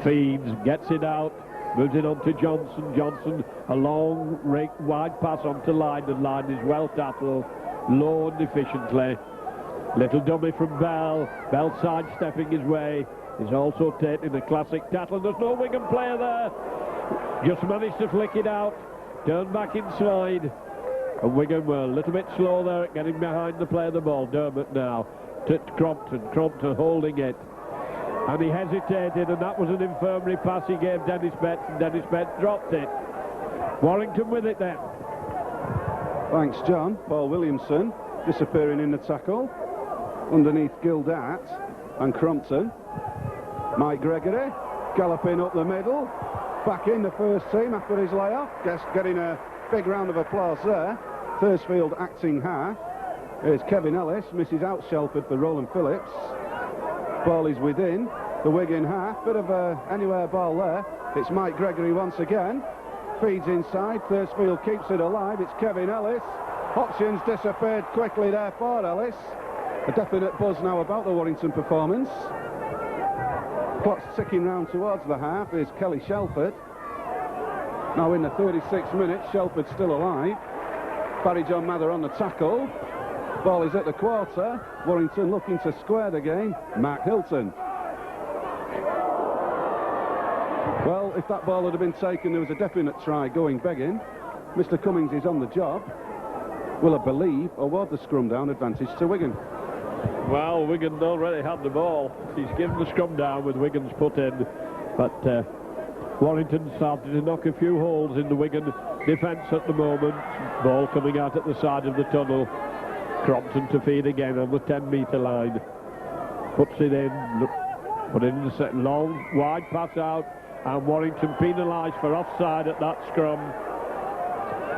S2: feeds, gets it out, moves it on to Johnson. Johnson, a long, wide pass onto Line, and Line is well tackled, low and efficiently. Little dummy from Bell. Bell sidestepping his way. He's also taking a classic tackle, and there's no Wigan player there. Just managed to flick it out, turn back inside. And Wigan were a little bit slow there at getting behind the play of the ball. Dermott now to Crompton. Crompton holding it. And he hesitated, and that was an infirmary pass he gave Dennis Betts, and Dennis Betts dropped it. Warrington with it then.
S1: Thanks, John. Paul Williamson disappearing in the tackle. Underneath Gildart and Crompton. Mike Gregory galloping up the middle. Back in the first team after his layoff. Getting a big round of applause there. Thursfield acting half. Here's Kevin Ellis, misses out Shelford for Roland Phillips. Ball is within the Wigan half. Bit of a anywhere ball there. It's Mike Gregory once again. Feeds inside. Thursfield keeps it alive. It's Kevin Ellis. Options disappeared quickly there for Ellis. A definite buzz now about the Warrington performance. Clock's ticking round towards the half. Here's Kelly Shelford. Now in the 36th minute, Shelford's still alive. Barry John Mather on the tackle. Ball is at the quarter. Warrington looking to square the game. Mark Hilton. Well, if that ball had been taken, there was a definite try going begging. Mr. Cummings is on the job. Will I believe award the scrum down advantage to Wigan?
S2: Well, Wigan already had the ball. He's given the scrum down with Wigan's put in, but Warrington started to knock a few holes in the Wigan defence at the moment. Ball coming out at the side of the tunnel. Crompton to feed again on the 10-metre line. Puts it in, put it in the set, long, wide pass out, and Warrington penalised for offside at that scrum.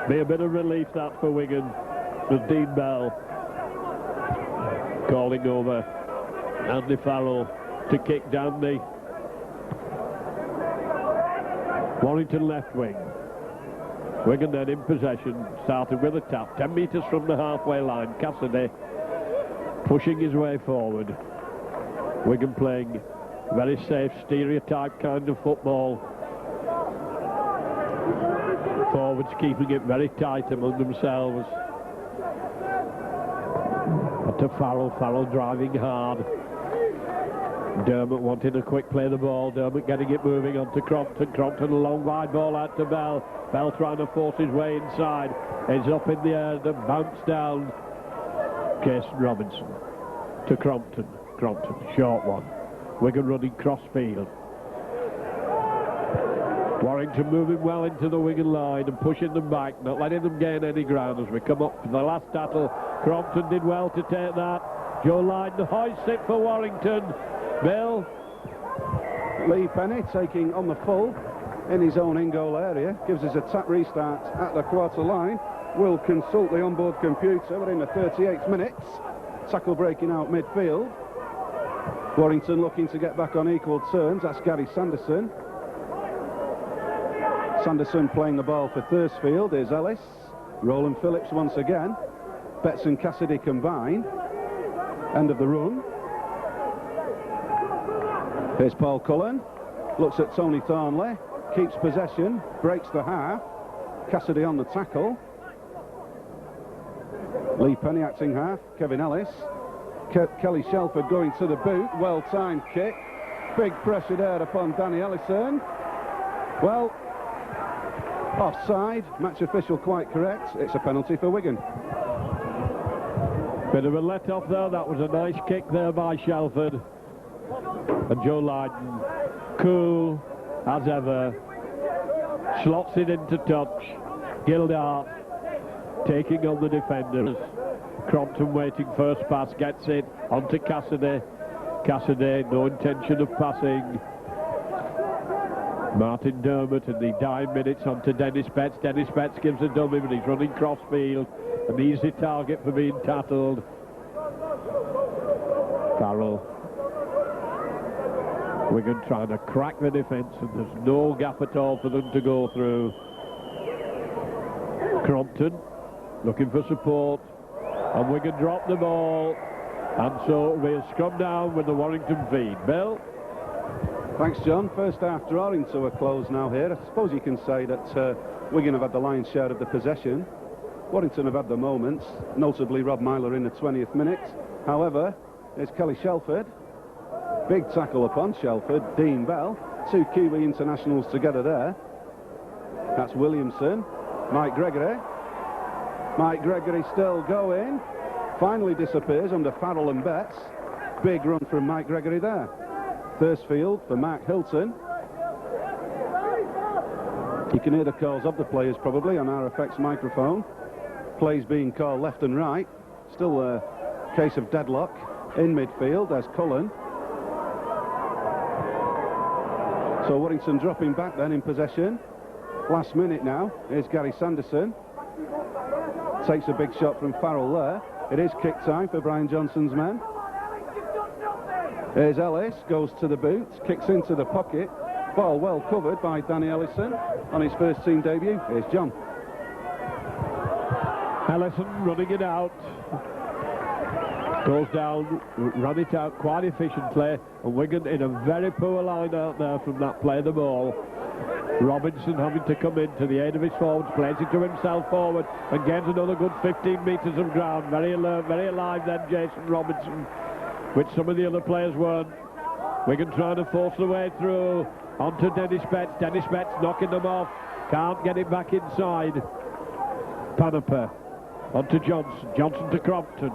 S2: Be a bit of relief that for Wigan, with Dean Bell calling over Andy Farrell to kick down the Warrington left wing. Wigan then in possession, starting with a tap, 10 metres from the halfway line. Cassidy pushing his way forward. Wigan playing very safe, stereotype kind of football. Forwards keeping it very tight among themselves. And to Farrell, Farrell driving hard. Dermot wanting a quick play of the ball. Dermot getting it moving on to Crompton. Crompton a long wide ball out to Bell. Bell trying to force his way inside. It's up in the air, then bounced down. Jason Robinson to Crompton. Crompton, short one. Wigan running cross field. Warrington moving well into the Wigan line and pushing them back, not letting them gain any ground as we come up for the last battle. Crompton did well to take that. Joe Lydon hoists it for Warrington. Bill.
S1: Lee Penny taking on the full in his own in-goal area. Gives us a tap restart at the quarter line. Will consult the onboard computer. We're in the 38th minute. Tackle breaking out midfield. Warrington looking to get back on equal terms. That's Gary Sanderson. Sanderson playing the ball for Thursfield. Here's Ellis. Roland Phillips once again. Betts and Cassidy combine. End of the run. Here's Paul Cullen. Looks at Tony Thornley. Keeps possession. Breaks the half. Cassidy on the tackle. Lee Penny acting half. Kevin Ellis. Kelly Shelford going to the boot. Well-timed kick. Big pressure there upon Danny Ellison. Well, offside. Match official quite correct. It's a penalty for Wigan.
S2: Bit of a let-off there. That was a nice kick there by Shelford. And Joe Lydon, cool as ever, slots it into touch. Gildart taking on the defenders. Crompton waiting first pass, gets it onto Cassidy. Cassidy, no intention of passing. Martin Dermot in the dying minutes onto Dennis Betts. Dennis Betts gives a dummy, but he's running cross field. An easy target for being tackled. Farrell. Wigan trying to crack the defence, and there's no gap at all for them to go through. Crompton looking for support, and Wigan drop the ball, and so we'll scrum down with the Warrington feed. Bill?
S1: Thanks, John. First half drawing to a close now here. I suppose you can say that Wigan have had the lion's share of the possession. Warrington have had the moments, notably Rob Myler in the 20th minute. However, there's Kelly Shelford. Big tackle upon Shelford. Dean Bell. Two Kiwi internationals together there. That's Williamson. Mike Gregory. Mike Gregory still going. Finally disappears under Farrell and Betts. Big run from Mike Gregory there. Thursfield for Mark Hilton. You can hear the calls of the players probably on RFX microphone. Plays being called left and right. Still a case of deadlock in midfield. There's Cullen. So Warrington dropping back then in possession. Last minute now. Here's Gary Sanderson. Takes a big shot from Farrell there. It is kick time for Brian Johnson's men. Here's Ellis, goes to the boot, kicks into the pocket. Ball well covered by Danny Ellison on his first team debut. Here's John.
S2: Ellison running it out. Goes down, ran it out quite efficiently, and Wigan in a very poor line out there from that play of the ball. Robinson having to come in to the aid of his forwards, plays it to himself forward and gains another good 15 metres of ground. Very alert, very alive then, Jason Robinson, which some of the other players weren't. Wigan trying to force the way through onto Dennis Betts. Dennis Betts knocking them off, can't get it back inside. Panaper onto Johnson, Johnson to Crompton.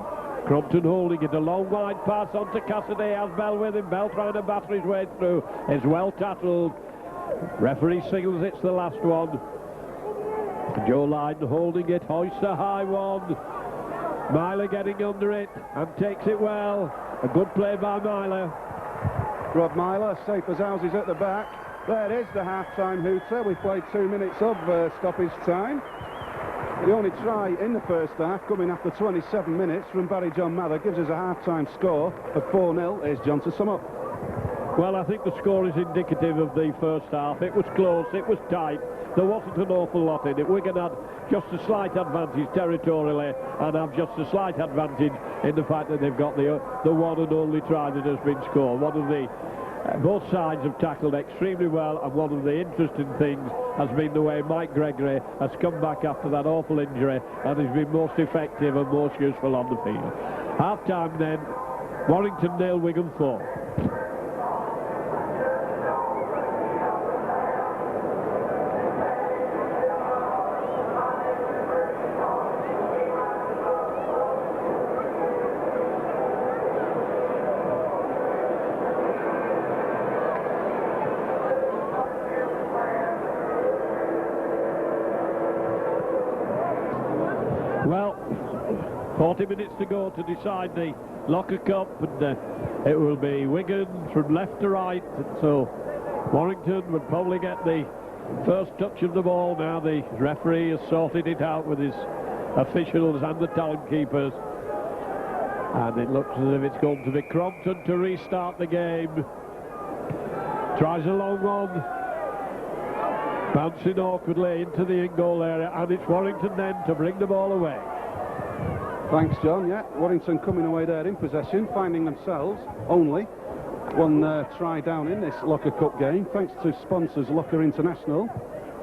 S2: Crompton holding it, a long wide pass onto Cassidy, has Bell with him. Bell trying to batter his way through, is well tackled. Referee signals it's the last one. Joe Lydon holding it, hoists a high one. Myler getting under it and takes it well. A good play by Myler.
S1: Rob Myler, safe as houses at the back. There is the half-time hooter. We played 2 minutes of stoppage time. The only try in the first half, coming after 27 minutes from Barry John Mather, gives us a half-time score of 4-0. Here's John to sum up.
S2: Well, I think the score is indicative of the first half. It was close, it was tight. There wasn't an awful lot in it. Wigan had just a slight advantage territorially and have just a slight advantage in the fact that they've got the one and only try that has been scored. One of the both sides have tackled extremely well, and one of the interesting things has been the way Mike Gregory has come back after that awful injury and has been most effective and most useful on the field. Half-time then, Warrington 0, Wigan 4. Well, 40 minutes to go to decide the Locker Cup, and it will be Wigan from left to right, and so Warrington would probably get the first touch of the ball now. The referee has sorted it out with his officials and the talent keepers, and it looks as if it's going to be Crompton to restart the game. Tries a long one, bouncing awkwardly into the in-goal area, and it's Warrington then to bring the ball away.
S1: Thanks, John. Yeah, Warrington coming away there in possession, finding themselves only one try down in this Locker Cup game, thanks to sponsors Locker International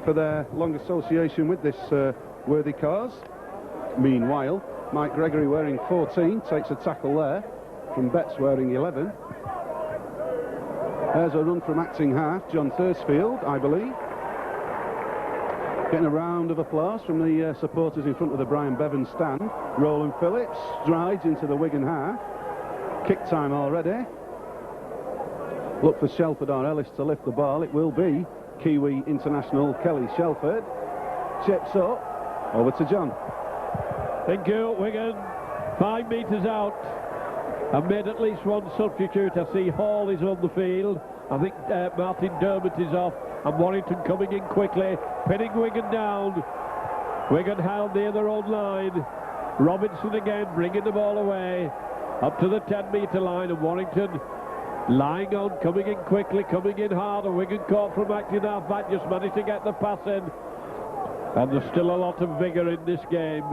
S1: for their long association with this worthy cause. Meanwhile, Mike Gregory, wearing 14, takes a tackle there from Betts, wearing 11. There's a run from acting half, John Thursfield, I believe. Getting a round of applause from the supporters in front of the Brian Bevan stand. Roland Phillips strides into the Wigan half. Kick time already. Look for Shelford or Ellis to lift the ball. It will be Kiwi international Kelly Shelford. Chips up. Over to John.
S2: Thank you, Wigan. 5 metres out. I've made at least one substitute. I see Hall is on the field. I think Martin Dermott is off. And Warrington coming in quickly, pinning Wigan down. Wigan held near their own line. Robinson again bringing the ball away up to the 10-metre line, and Warrington lying on, coming in quickly, coming in hard, and Wigan caught from acting half back, just managed to get the pass in. And there's still a lot of vigour in this game.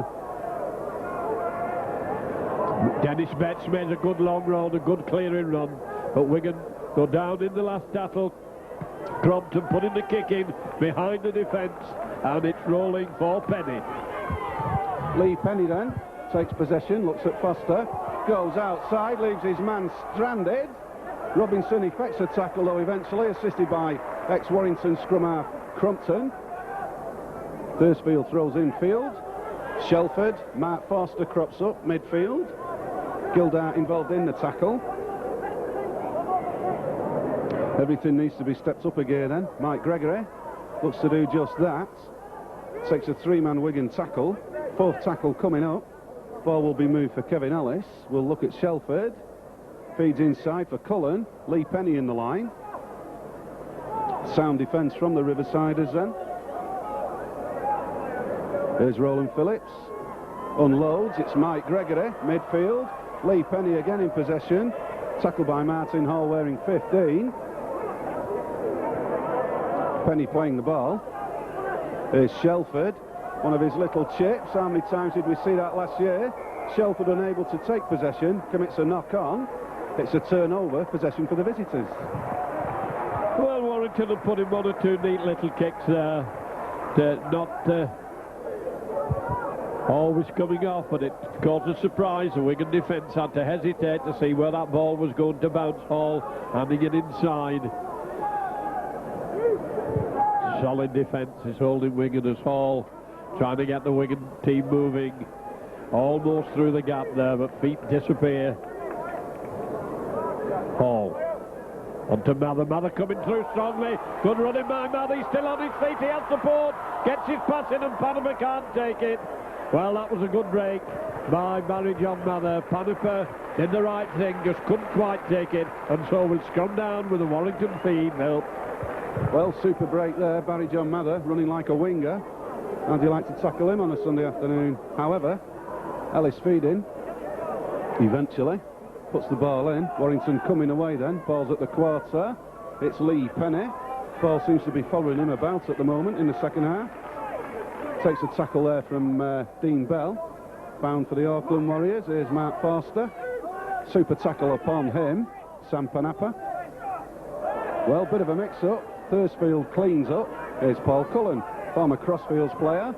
S2: Dennis Betts made a good long run, a good clearing run, but Wigan go down in the last battle. Crompton putting the kick in behind the defence, and it's rolling for Penny.
S1: Lee Penny then takes possession, looks at Foster, goes outside, leaves his man stranded. Robinson effects a tackle though eventually, assisted by ex-Warrington scrum half Crompton. Thursfield throws infield. Shelford, Mark Foster crops up midfield. Gildart involved in the tackle. Everything needs to be stepped up again then. Mike Gregory looks to do just that. Takes a 3-man Wigan tackle. 4th tackle coming up. Ball will be moved for Kevin Ellis. We'll look at Shelford. Feeds inside for Cullen. Lee Penny in the line. Sound defence from the Riversiders then. There's Roland Phillips. Unloads. It's Mike Gregory. Midfield. Lee Penny again in possession. Tackled by Martin Hall, wearing 15. Penny playing the ball. There's Shelford, one of his little chips. How many times did we see that last year? Shelford unable to take possession, commits a knock-on. It's a turnover, possession for the visitors.
S2: Well, Warrington have put in 1 or 2 neat little kicks there. Not always coming off, but it caused a surprise. The Wigan defence had to hesitate to see where that ball was going to bounce. Hall handing it inside. Solid defence is holding Wigan as Hall trying to get the Wigan team moving. Almost through the gap there, but feet disappear. Hall onto Mather. Mather coming through strongly. Good running by Mather. He's still on his feet. He has support. Gets his pass in, and Panama can't take it. Well, that was a good break. by Barry John Mather. Paniper did the right thing, just couldn't quite take it, and so will scrum down with a Warrington feed, Bill.
S1: Well, super break there, Barry John Mather, running like a winger. How'd you like to tackle him on a Sunday afternoon? However, Ellis feeding, eventually, puts the ball in. Warrington coming away then, ball's at the quarter. It's Lee Penny. Ball seems to be following him about at the moment in the second half. Takes a tackle there from Dean Bell. Bound for the Auckland Warriors. Here's Mark Forster. Super tackle upon him. Sam Panapa. Well, bit of a mix-up. Thursfield cleans up. Here's Paul Cullen, former Crossfields player.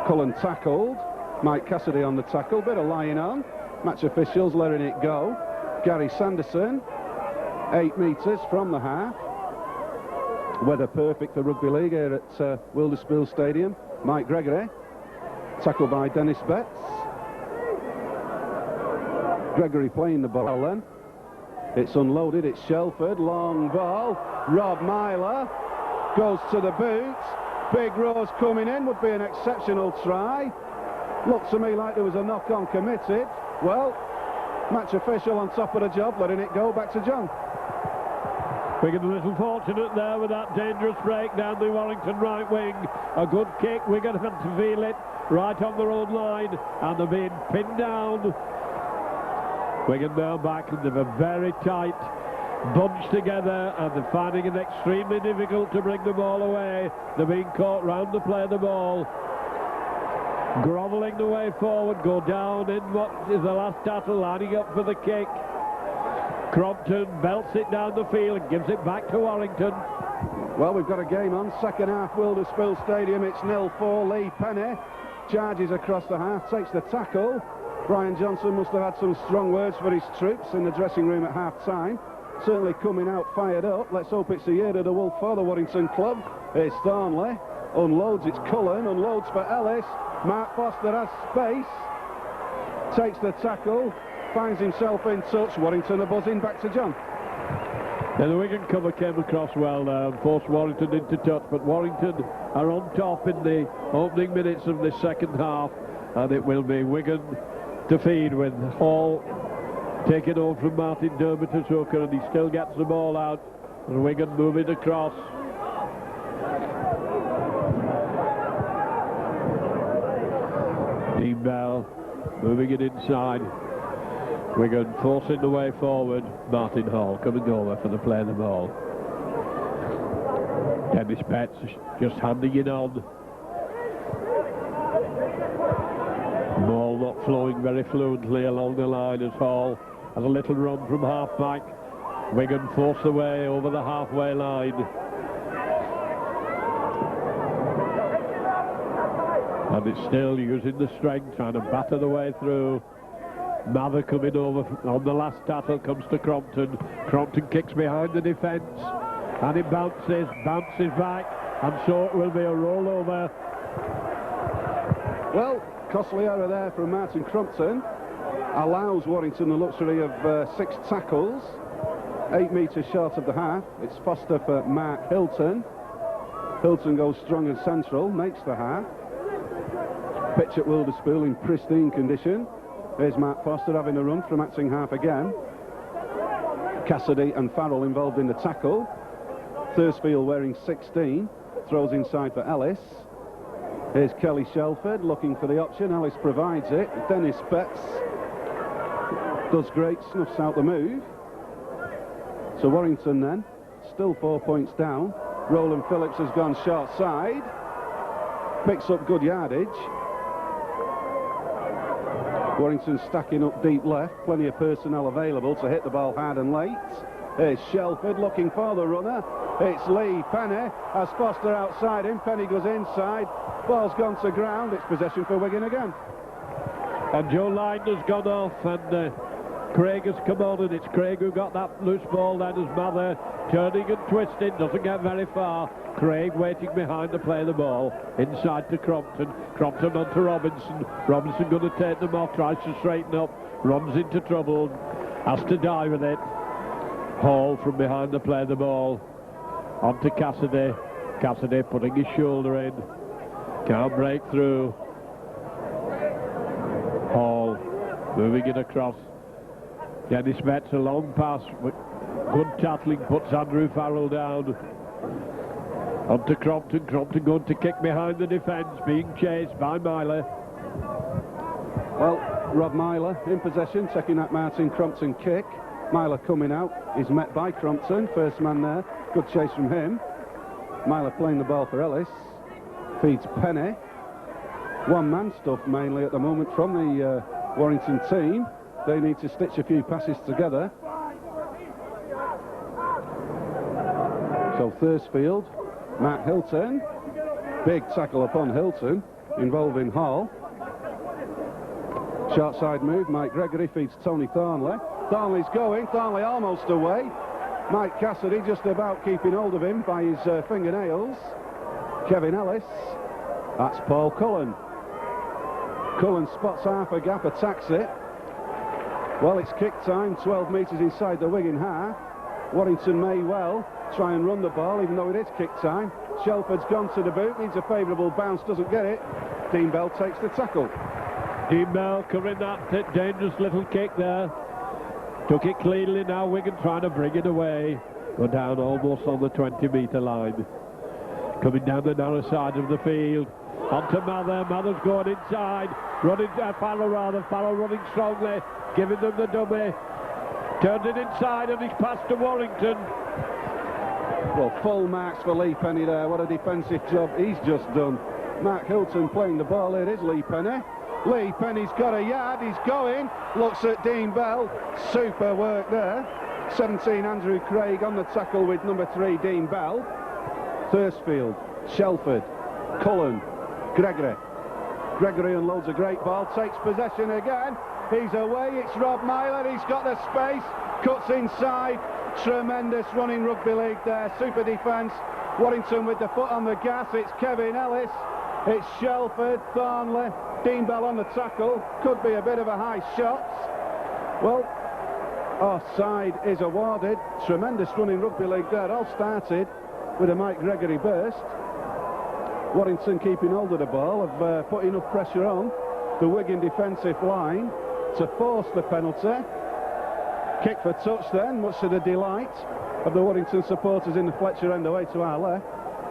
S1: Cullen tackled. Mike Cassidy on the tackle. Bit of lying on. Match officials letting it go. Gary Sanderson, 8 metres from the half. Weather perfect for rugby league here at Wilderspool Stadium. Mike Gregory, tackled by Dennis Betts. Gregory playing the ball then. It's unloaded, it's Shelford, long ball. Rob Myler goes to the boot. Big Rose coming in, would be an exceptional try. Looked to me like there was a knock-on committed. Well, match official on top of the job, letting it go back to John.
S2: Wigan a little fortunate there with that dangerous break down the Warrington right wing. A good kick, Wigan had to feel it right on their own line, and they're being pinned down. Wigan now back, and they're very tight bunch together, and they're finding it extremely difficult to bring the ball away. They're being caught round to play the ball. Grovelling the way forward, go down in what is the last tackle, lining up for the kick. Crompton belts it down the field and gives it back to Warrington.
S1: Well, we've got a game on. Second half, Wilderspool Stadium. It's 0-4. Lee Penny charges across the half, takes the tackle. Brian Johnson must have had some strong words for his troops in the dressing room at half-time. Certainly coming out fired up. Let's hope it's the year of the Wolf for the Warrington club. Here's Thornley. Unloads, it's Cullen. Unloads for Ellis. Mark Foster has space. Takes the tackle. Finds himself in touch. Warrington are buzzing back to John.
S2: Yeah, the Wigan cover came across well now and forced Warrington into touch, but Warrington are on top in the opening minutes of the second half, and it will be Wigan to feed with Hall taking over from Martin Dermot as hooker, and he still gets the ball out, and Wigan moving across. Dean Bell moving it inside. Wigan forcing the way forward. Martin Hall coming over for the play of the ball. Dennis Betts just handing it on. Ball not flowing very fluently along the line as Hall has a little run from half back. Wigan force the way over the halfway line. And it's still using the strength, trying to batter the way through. Mather coming over on the last tackle, comes to Crompton. Crompton kicks behind the defence, and it bounces back, and so it will be a rollover.
S1: Well, costly error there from Martin Crompton. Allows Warrington the luxury of 6 tackles. 8 metres short of the half. It's Foster for Mark Hilton. Hilton goes strong and central, makes the half. Pitch at Wilderspool in pristine condition. There's Mark Foster having a run from acting half again. Cassidy and Farrell involved in the tackle. Thursfield wearing 16. Throws inside for Ellis. Here's Kelly Shelford looking for the option. Ellis provides it. Dennis Betts does great, snuffs out the move. So Warrington then, still 4 points down. Roland Phillips has gone short side. Picks up good yardage. Warrington stacking up deep left, plenty of personnel available to hit the ball hard and late. Here's Shelford looking for the runner. It's Lee Penny, has Foster outside him. Penny goes inside, ball's gone to ground. It's possession for Wigan again.
S2: And Joe Lyne has gone off, and Craig has come on, and it's Craig who got that loose ball then as Mather turning and twisting, doesn't get very far. Craig waiting behind to play the ball inside to Crompton. Crompton on to Robinson. Robinson going to take them off, tries to straighten up, runs into trouble, has to die with it. Hall from behind to play the ball on to Cassidy. Cassidy putting his shoulder in, can't break through. Moving it across. Dennis Metz, a long pass. Good tackling, puts Andrew Farrell down. On to Crompton. Crompton going to kick behind the defence, being chased by Myler.
S1: Well, Rob Myler in possession, taking that Martin Crompton kick. Myler coming out, is met by Crompton, first man there. Good chase from him. Myler playing the ball for Ellis. Feeds Penny. One-man stuff mainly at the moment from the Warrington team. They need to stitch a few passes together. So Thursfield, Matt Hilton. Big tackle upon Hilton, involving Hall. Short side move, Mike Gregory feeds Tony Thornley. Thornley's going, Thornley almost away. Mike Cassidy just about keeping hold of him by his fingernails. Kevin Ellis. That's Paul Cullen. Cullen spots half a gap, attacks it. Well, it's kick time, 12 metres inside the Wigan half. Warrington may well try and run the ball, even though it is kick time. Shelford's gone to the boot, needs a favourable bounce, doesn't get it. Dean Bell takes the tackle.
S2: Dean Bell covering that dangerous little kick there. Took it cleanly, now Wigan trying to bring it away. Go down almost on the 20-metre line. Coming down the narrow side of the field. On to Mather. Mather's going inside. Farrell running strongly. Giving them the dummy. Turned it inside and he's passed to Warrington.
S1: Well, full marks for Lee Penny there. What a defensive job he's just done. Mark Hilton playing the ball. It is Lee Penny. Lee Penny's got a yard. He's going. Looks at Dean Bell. Super work there. 17 Andrew Craig on the tackle with number 3 Dean Bell. Thursfield, Shelford, Cullen, Gregory. Gregory unloads a great ball. Takes possession again. He's away. It's Rob Myler. He's got the space. Cuts inside. Tremendous running rugby league there. Super defence. Warrington with the foot on the gas. It's Kevin Ellis. It's Shelford, Thornley, Dean Bell on the tackle. Could be a bit of a high shot. Well, offside is awarded. Tremendous running rugby league there. All started with a Mike Gregory burst. Warrington keeping hold of the ball, have put enough pressure on the Wigan defensive line to force the penalty. Kick for touch then, much to the delight of the Warrington supporters in the Fletcher end away to our left.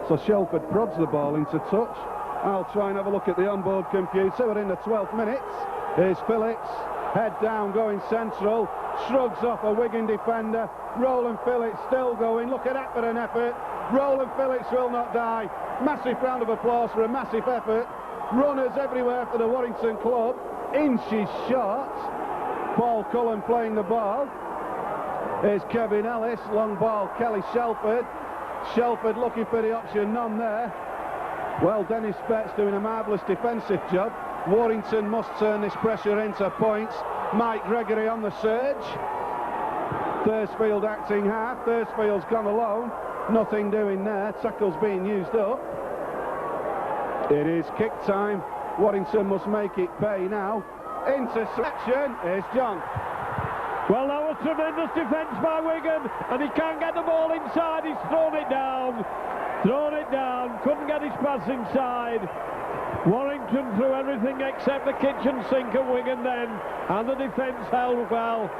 S1: So Shelford prods the ball into touch. I'll try and have a look at the onboard computer. We're in the 12th minute. Here's Phillips, head down, going central, shrugs off a Wigan defender. Roland Phillips still going. Look at that for an effort. Roland Phillips will not die. Massive round of applause for a massive effort. Runners everywhere for the Warrington club. Inches short. Paul Cullen playing the ball. Here's Kevin Ellis, long ball, Kelly Shelford. Shelford looking for the option, none there. Well, Dennis Betts doing a marvellous defensive job. Warrington must turn this pressure into points. Mike Gregory on the surge. Thursfield acting half. Thursfield's gone alone. Nothing doing there. Tackle's being used up. It is kick time. Warrington must make it pay now. Interception. Here's John.
S2: Well, that was tremendous defence by Wigan, and he can't get the ball inside. He's thrown it down. Couldn't get his pass inside. Warrington threw everything except the kitchen sink at Wigan then, and the defence held well.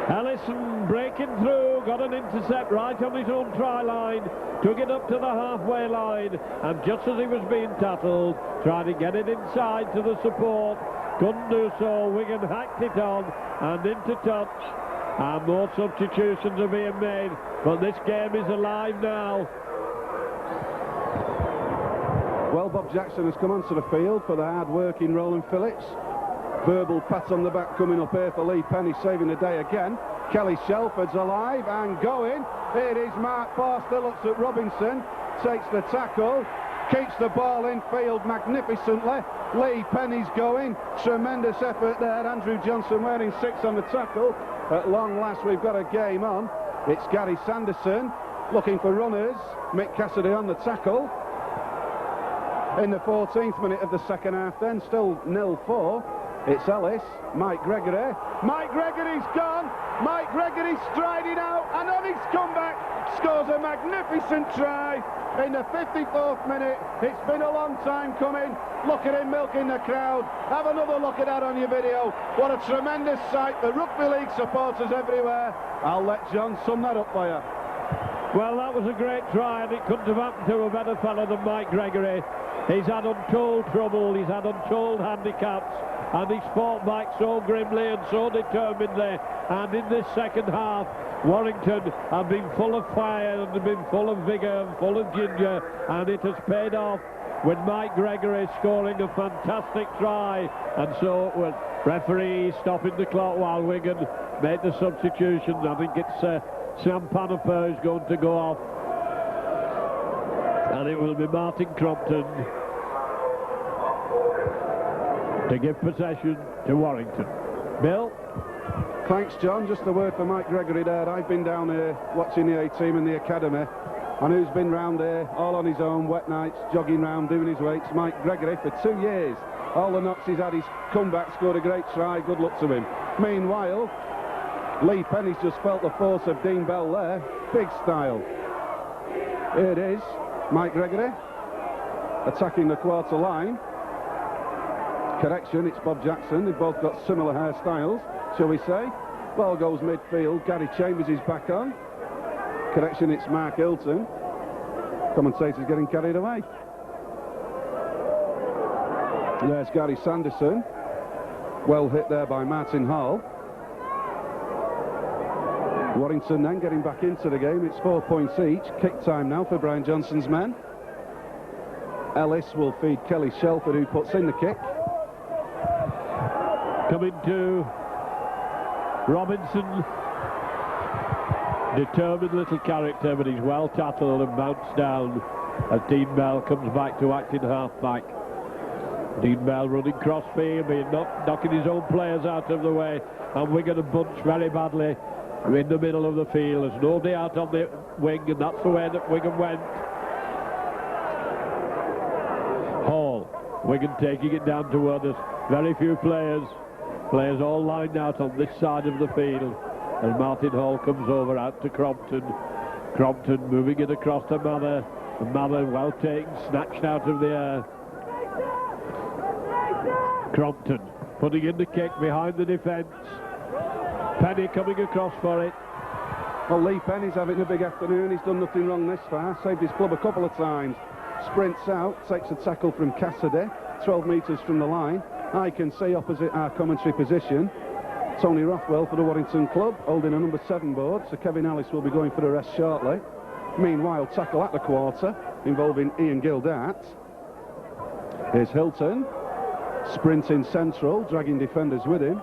S2: Ellison breaking through, got an intercept right on his own try line, took it up to the halfway line, and just as he was being tackled, tried to get it inside to the support, couldn't do so. Wigan hacked it on and into touch, and more substitutions are being made, but this game is alive now.
S1: Well, Bob Jackson has come onto the field for the hard-working Roland Phillips. Verbal pat on the back coming up here for Lee Penny, saving the day again. Kelly Shelford's alive and going. It is Mark Forster, looks at Robinson, takes the tackle, keeps the ball in field magnificently. Lee Penny's going. Tremendous effort there. Andrew Johnson wearing 6 on the tackle. At long last, we've got a game on. It's Gary Sanderson looking for runners. Mick Cassidy on the tackle. In the 14th minute of the second half then, still 0-4. It's Ellis, Mike Gregory. Mike Gregory's gone. Mike Gregory striding out, and on his comeback, scores a magnificent try in the 54th minute. It's been a long time coming. Look at him milking the crowd. Have another look at that on your video. What a tremendous sight for rugby league supporters everywhere. I'll let John sum that up for you.
S2: Well, that was a great try, and it couldn't have happened to a better fellow than Mike Gregory. He's had untold trouble, he's had untold handicaps, and he's fought back so grimly and so determinedly. And in this second half, Warrington have been full of fire and have been full of vigour and full of ginger, and it has paid off with Mike Gregory scoring a fantastic try. And so, well, referee stopping the clock while Wigan made the substitution. I think it's Sam Panaper who's going to go off, and it will be Martin Crompton to give possession to Warrington. Bill?
S1: Thanks, John. Just a word for Mike Gregory there. I've been down here watching the A-team in the academy, and who's been round here all on his own, wet nights, jogging round, doing his weights? Mike Gregory, for 2 years. All the knocks he's had, he's come back, scored a great try. Good luck to him. Meanwhile, Lee Penny's just felt the force of Dean Bell there. Big style. Here it is. Mike Gregory attacking the quarter line. Correction, it's Bob Jackson. They've both got similar hairstyles, shall we say. Ball goes midfield. Gary Chambers is back on. Correction, it's Mark Hilton. Commentator's getting carried away. There's Gary Sanderson. Well hit there by Martin Hall. Warrington then getting back into the game. It's 4 points each. Kick time now for Brian Johnson's men. Ellis will feed Kelly Shelford, who puts in the kick.
S2: Coming to Robinson. Determined little character, but he's well tackled and bounced down as Dean Bell comes back to act in half-back. Dean Bell running cross-field, knocking his own players out of the way, and Wigan have bunched very badly in the middle of the field. There's nobody out on the wing, and that's the way that Wigan went. Hall, Wigan taking it down to where there's very few players. Players all lined out on this side of the field. As Martin Hall comes over out to Crompton. Crompton moving it across to Mather. And Mather well taken, snatched out of the air. Crompton putting in the kick behind the defence. Penny coming across for it.
S1: Well, Lee Penny's having a big afternoon. He's done nothing wrong this far. Saved his club a couple of times. Sprints out, takes a tackle from Cassidy, 12 metres from the line. I can see opposite our commentary position Tony Rothwell for the Warrington club, holding a number 7 board, so Kevin Ellis will be going for the rest shortly. Meanwhile, tackle at the quarter, involving Ian Gildart. Here's Hilton, sprinting central, dragging defenders with him.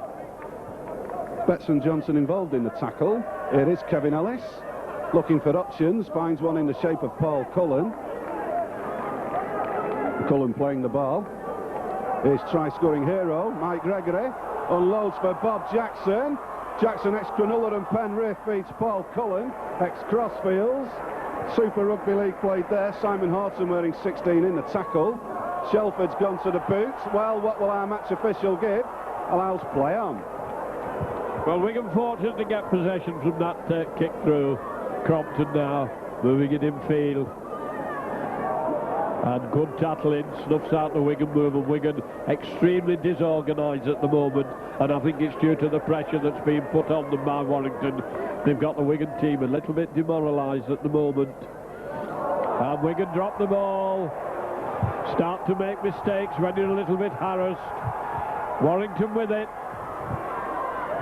S1: Betson Johnson involved in the tackle. Here is Kevin Ellis, looking for options, finds one in the shape of Paul Cullen. Cullen playing the ball. Here's try-scoring hero, Mike Gregory. Unloads for Bob Jackson. Jackson ex-Cronulla and Penrith beats Paul Cullen, ex-Crossfields. Super Rugby League played there. Simon Horton wearing 16 in the tackle. Shelford's gone to the boots. Well, what will our match official give? Allows play on.
S2: Well, Wigan fortunate to get possession from that kick through. Crompton now moving it in field. And good tackling, snuffs out the Wigan move, and Wigan extremely disorganised at the moment, and I think it's due to the pressure that's being put on them by Warrington. They've got the Wigan team a little bit demoralised at the moment. And Wigan drop the ball, start to make mistakes when you're a little bit harassed. Warrington with it.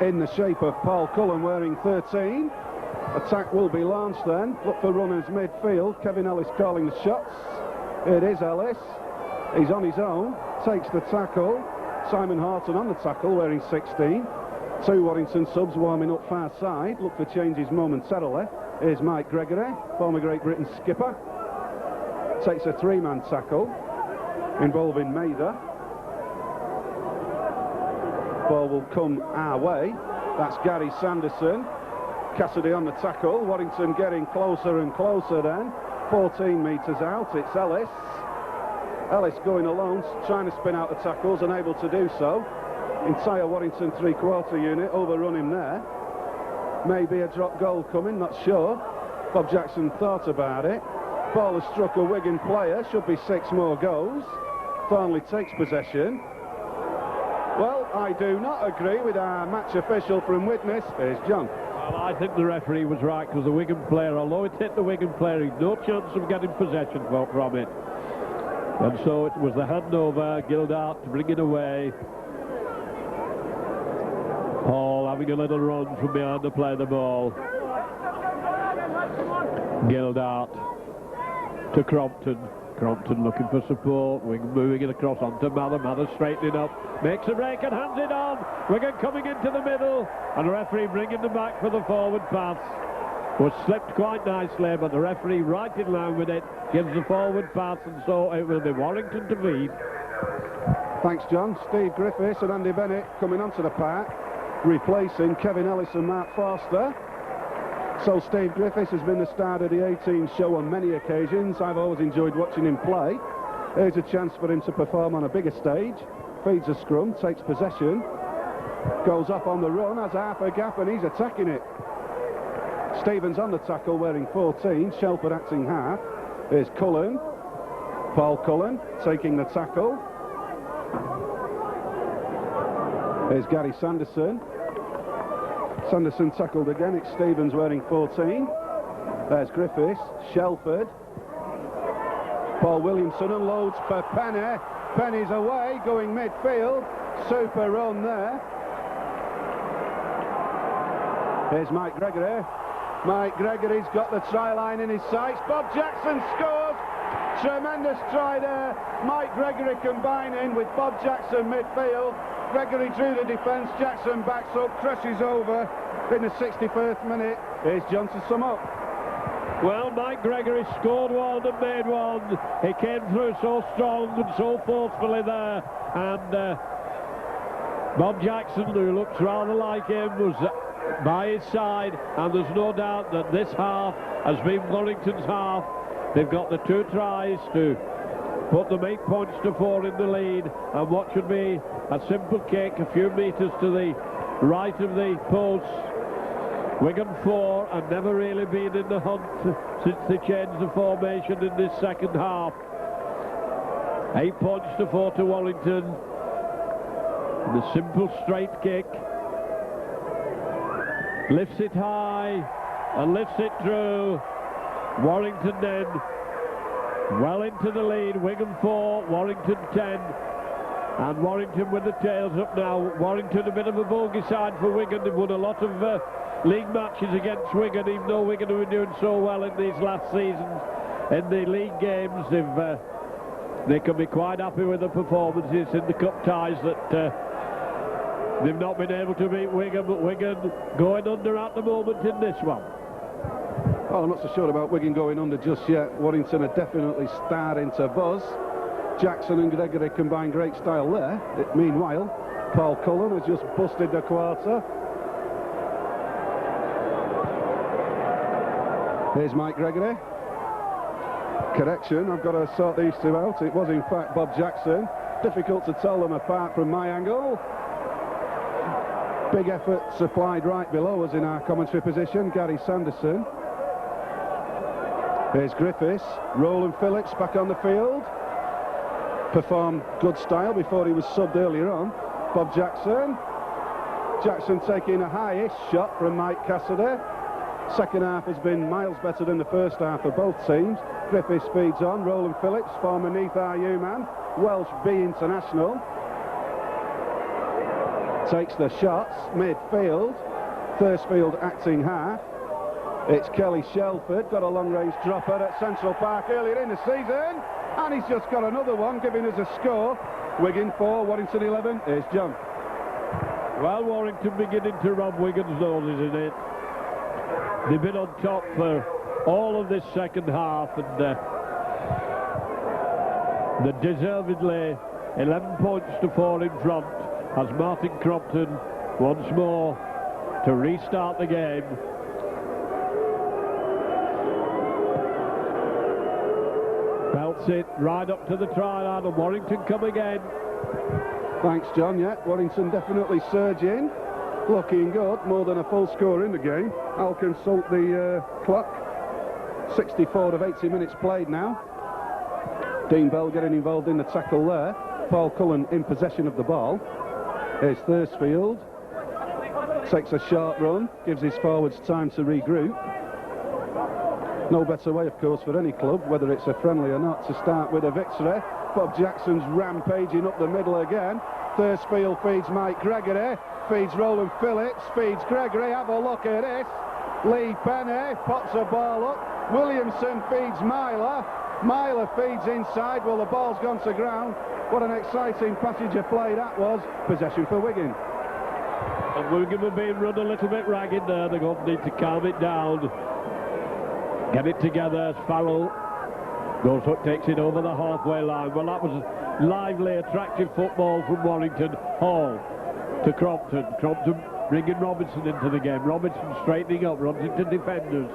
S1: In the shape of Paul Cullen wearing 13. Attack will be launched then. Look for runners midfield. Kevin Ellis calling the shots. It is Ellis. He's on his own. Takes the tackle. Simon Horton on the tackle, wearing 16. 2 Warrington subs warming up far side. Look for changes momentarily. Here's Mike Gregory, former Great Britain skipper. Takes a 3-man tackle involving Mather. Ball will come our way. That's Gary Sanderson. Cassidy on the tackle. Warrington getting closer and closer then. 14 metres out, it's Ellis. Ellis going alone, trying to spin out the tackles, unable to do so. Entire Warrington 3-quarter unit overrun him there. Maybe a drop goal coming, not sure. Bob Jackson thought about it. Ball has struck a Wigan player. Should be 6 more goals. Thornley takes possession. Well, I do not agree with our match official from Witness. Here's John.
S2: Well, I think the referee was right, because the Wigan player, although it hit the Wigan player, he had no chance of getting possession from it. And so it was the handover, Gildart to bring it away. Paul having a little run from behind to play the ball. Gildart to Crompton. Crompton looking for support. Wigan moving it across onto Mather. Mather straightening up. Makes a break and hands it on. Wigan coming into the middle. And the referee bringing them back for the forward pass. Was slipped quite nicely, but the referee right in line with it gives the forward pass, and so it will be Warrington to beat.
S1: Thanks, John. Steve Griffiths and Andy Bennett coming onto the park, replacing Kevin Ellis and Mark Forster. So Steve Griffiths has been the star of the 18 show on many occasions. I've always enjoyed watching him play. Here's a chance for him to perform on a bigger stage. Feeds a scrum, takes possession, goes off on the run, has half a gap, and he's attacking it. Stevens on the tackle, wearing 14. Shelford acting half. Here's Cullen. Paul Cullen taking the tackle. Here's Gary Sanderson. Sanderson tackled again. It's Stevens wearing 14. There's Griffiths. Shelford. Paul Williamson unloads for Penny. Penny's away, going midfield. Super run there. Here's Mike Gregory. Mike Gregory's got the try line in his sights. Bob Jackson scores. Tremendous try there. Mike Gregory combining with Bob Jackson midfield. Gregory drew the defence. Jackson backs up, crashes over in the 61st minute. Here's John to sum up.
S2: Well, Mike Gregory scored one and made one. He came through so strong and so forcefully there. And Bob Jackson, who looks rather like him, was by his side. And there's no doubt that this half has been Warrington's half. They've got the 2 tries to put them 8 points to 4 in the lead. And what should be a simple kick a few metres to the right of the post. Wigan 4 and never really been in the hunt since they changed the formation in this second half. 8 points to 4 to Warrington. And the simple straight kick. Lifts it high and lifts it through. Warrington then well into the lead. Wigan 4, Warrington 10. And Warrington with the tails up now. Warrington a bit of a bogey side for Wigan. They've won a lot of league matches against Wigan, even though Wigan have been doing so well in these last seasons. In the league games, they can be quite happy with the performances in the cup ties that they've not been able to beat Wigan, but Wigan going under at the moment in this one.
S1: Well, I'm not so sure about Wigan going under just yet. Warrington are definitely starting to buzz. Jackson and Gregory combine great style there. Meanwhile, Paul Cullen has just busted the quarter. Here's Mike Gregory. Correction, I've got to sort these two out. It was in fact Bob Jackson. Difficult to tell them apart from my angle. Big effort supplied right below us in our commentary position. Gary Sanderson. Here's Griffiths. Roland Phillips back on the field. Performed good style before he was subbed earlier on. Bob Jackson. Jackson taking a high-ish shot from Mike Cassidy. Second half has been miles better than the first half for both teams. Griffiths speeds on. Roland Phillips, former Neath RU man, Welsh B international, takes the shots midfield. Thursfield acting half. It's Kelly Shelford, got a long-range dropper at Central Park earlier in the season, and he's just got another one, giving us a score. Wigan 4, Warrington 11. Here's John.
S2: Well, Warrington beginning to rub Wigan's nose, isn't it? They've been on top for all of this second half, and they're deservedly 11 points to 4 in front as Martin Crompton once more to restart the game. Belts it right up to the try line, and Warrington come again.
S1: Thanks, John. Yeah, Warrington definitely surging. Looking good, more than a full score in the game. I'll consult the clock. 64 of 80 minutes played now. Dean Bell getting involved in the tackle there. Paul Cullen in possession of the ball. Here's Thursfield. Takes a short run, gives his forwards time to regroup. No better way, of course, for any club, whether it's a friendly or not, to start with a victory. Bob Jackson's rampaging up the middle again. Thursfield feeds Mike Gregory, feeds Roland Phillips, feeds Gregory. Have a look at this. Lee Penny pops a ball up. Williamson feeds Myler. Myler feeds inside. Well, the ball's gone to ground. What an exciting passage of play that was. Possession for Wigan.
S2: And Wigan were being run a little bit ragged there. They're going to need to calm it down. Get it together as Farrell goes up, takes it over the halfway line. Well, that was lively, attractive football from Warrington. Hall to Crompton. Crompton bringing Robinson into the game. Robinson straightening up, runs into defenders.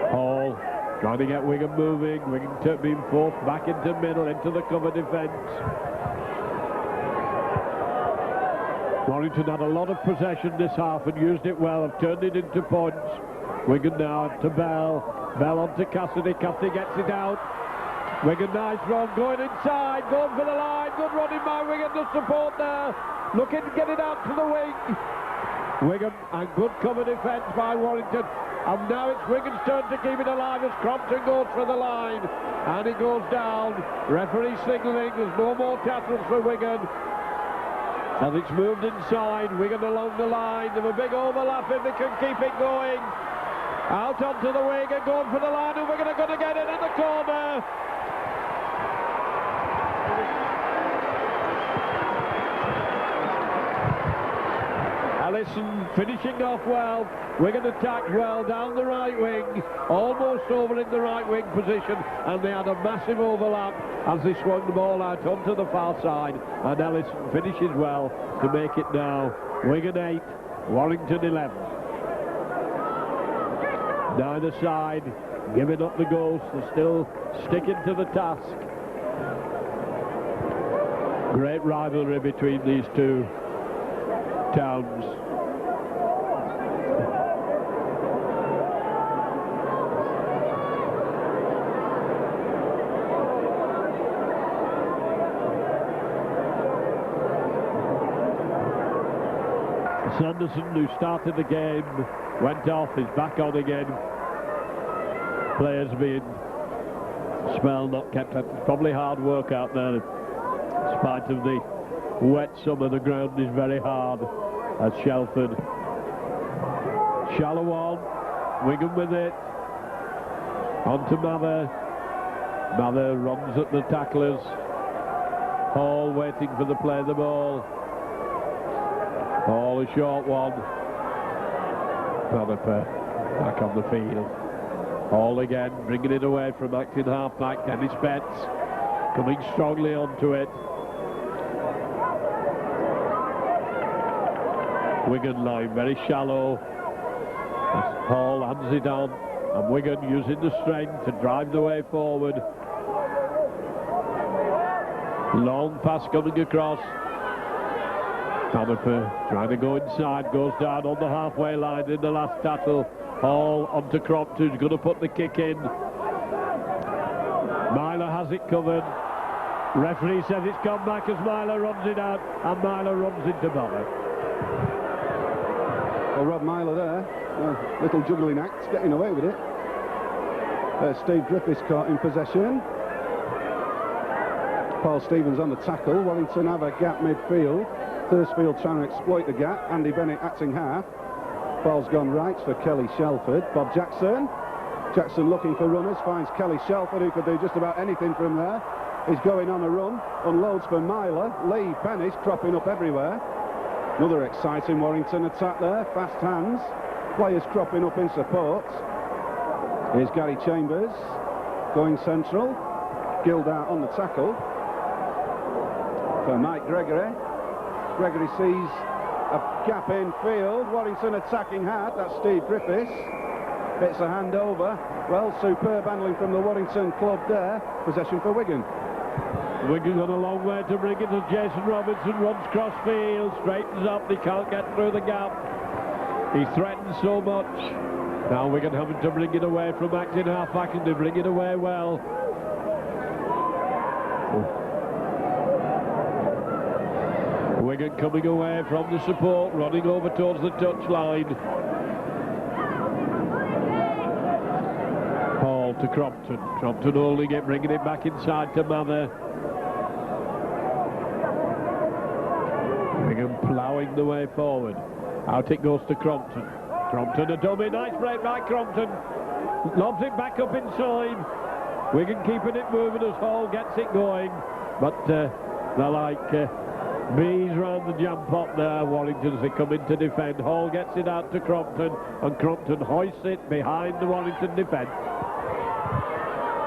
S2: Hall trying to get Wigan moving. Wigan being forced back into middle, into the cover defence. Warrington had a lot of possession this half and used it well, have turned it into points. Wigan now to Bell. Bell on to Cassidy. Cassidy gets it out. Wigan, nice run, going inside, going for the line. Good running by Wigan, the support there. Looking to get it out to the wing. Wigan, and good cover defence by Warrington. And now it's Wigan's turn to keep it alive as Crompton goes for the line. And it goes down. Referee signalling, there's no more tackles for Wigan. And it's moved inside, Wigan along the line. They have a big overlap if they can keep it going. Out onto the wing and going for the line, and Wigan are going to get it in the corner. Allison finishing off well. Wigan attacked well down the right wing, almost over in the right wing position, and they had a massive overlap as they swung the ball out onto the far side, and Ellison finishes well to make it now Wigan 8, Warrington 11. Neither side giving up the ghost, they're still sticking to the task. Great rivalry between these two towns. Sanderson, who started the game, went off, is back on again. Players being smelled, not kept up. It's probably hard work out there. In spite of the wet summer, the ground is very hard at Shelford. Shallow on, Wigan with it. On to Mather. Mather runs at the tacklers. Hall waiting for the play of the ball. Hall a short one. Mather back on the field. Hall again, bringing it away from acting half-back. Dennis Betts coming strongly onto it. Wigan line very shallow. Hall hands it on, and Wigan using the strength to drive the way forward. Long pass coming across. Hanaper trying to go inside, goes down on the halfway line in the last tackle. Hall onto Crompton, who's going to put the kick in. Myler has it covered. Referee says it's come back as Myler runs it out, and Myler runs into Bother.
S1: Well, Rob Myler there, little juggling act, getting away with it. Steve Griffiths caught in possession. Paul Stevens on the tackle. Warrington have a gap midfield. Thursfield trying to exploit the gap. Andy Bennett acting half. Ball's gone right for Kelly Shelford. Bob Jackson. Jackson looking for runners, finds Kelly Shelford, who could do just about anything from there. He's going on a run, unloads for Myler. Lee Penny's cropping up everywhere. Another exciting Warrington attack there, fast hands. Players cropping up in support. Here's Gary Chambers going central. Gildart on the tackle for Mike Gregory. Gregory sees a gap in field. Warrington attacking hard. That's Steve Griffiths. It's a handover. Well, superb handling from the Warrington club there. Possession for Wigan.
S2: Wigan got a long way to bring it as Jason Robinson runs cross field, straightens up, they can't get through the gap. He threatened so much. Now Wigan having to bring it away from acting half-back, and they bring it away well. Wigan coming away from the support, running over towards the touchline. Hall to Crompton. Crompton holding it, bringing it back inside to Mather. Wigan ploughing the way forward. Out it goes to Crompton. Crompton a dummy, nice break by Crompton. Lobs it back up inside. Wigan keeping it moving as Hall gets it going. But they're like bees round the jam pot there. Warrington as they come in to defend. Hall gets it out to Crompton, and Crompton hoists it behind the Warrington defence.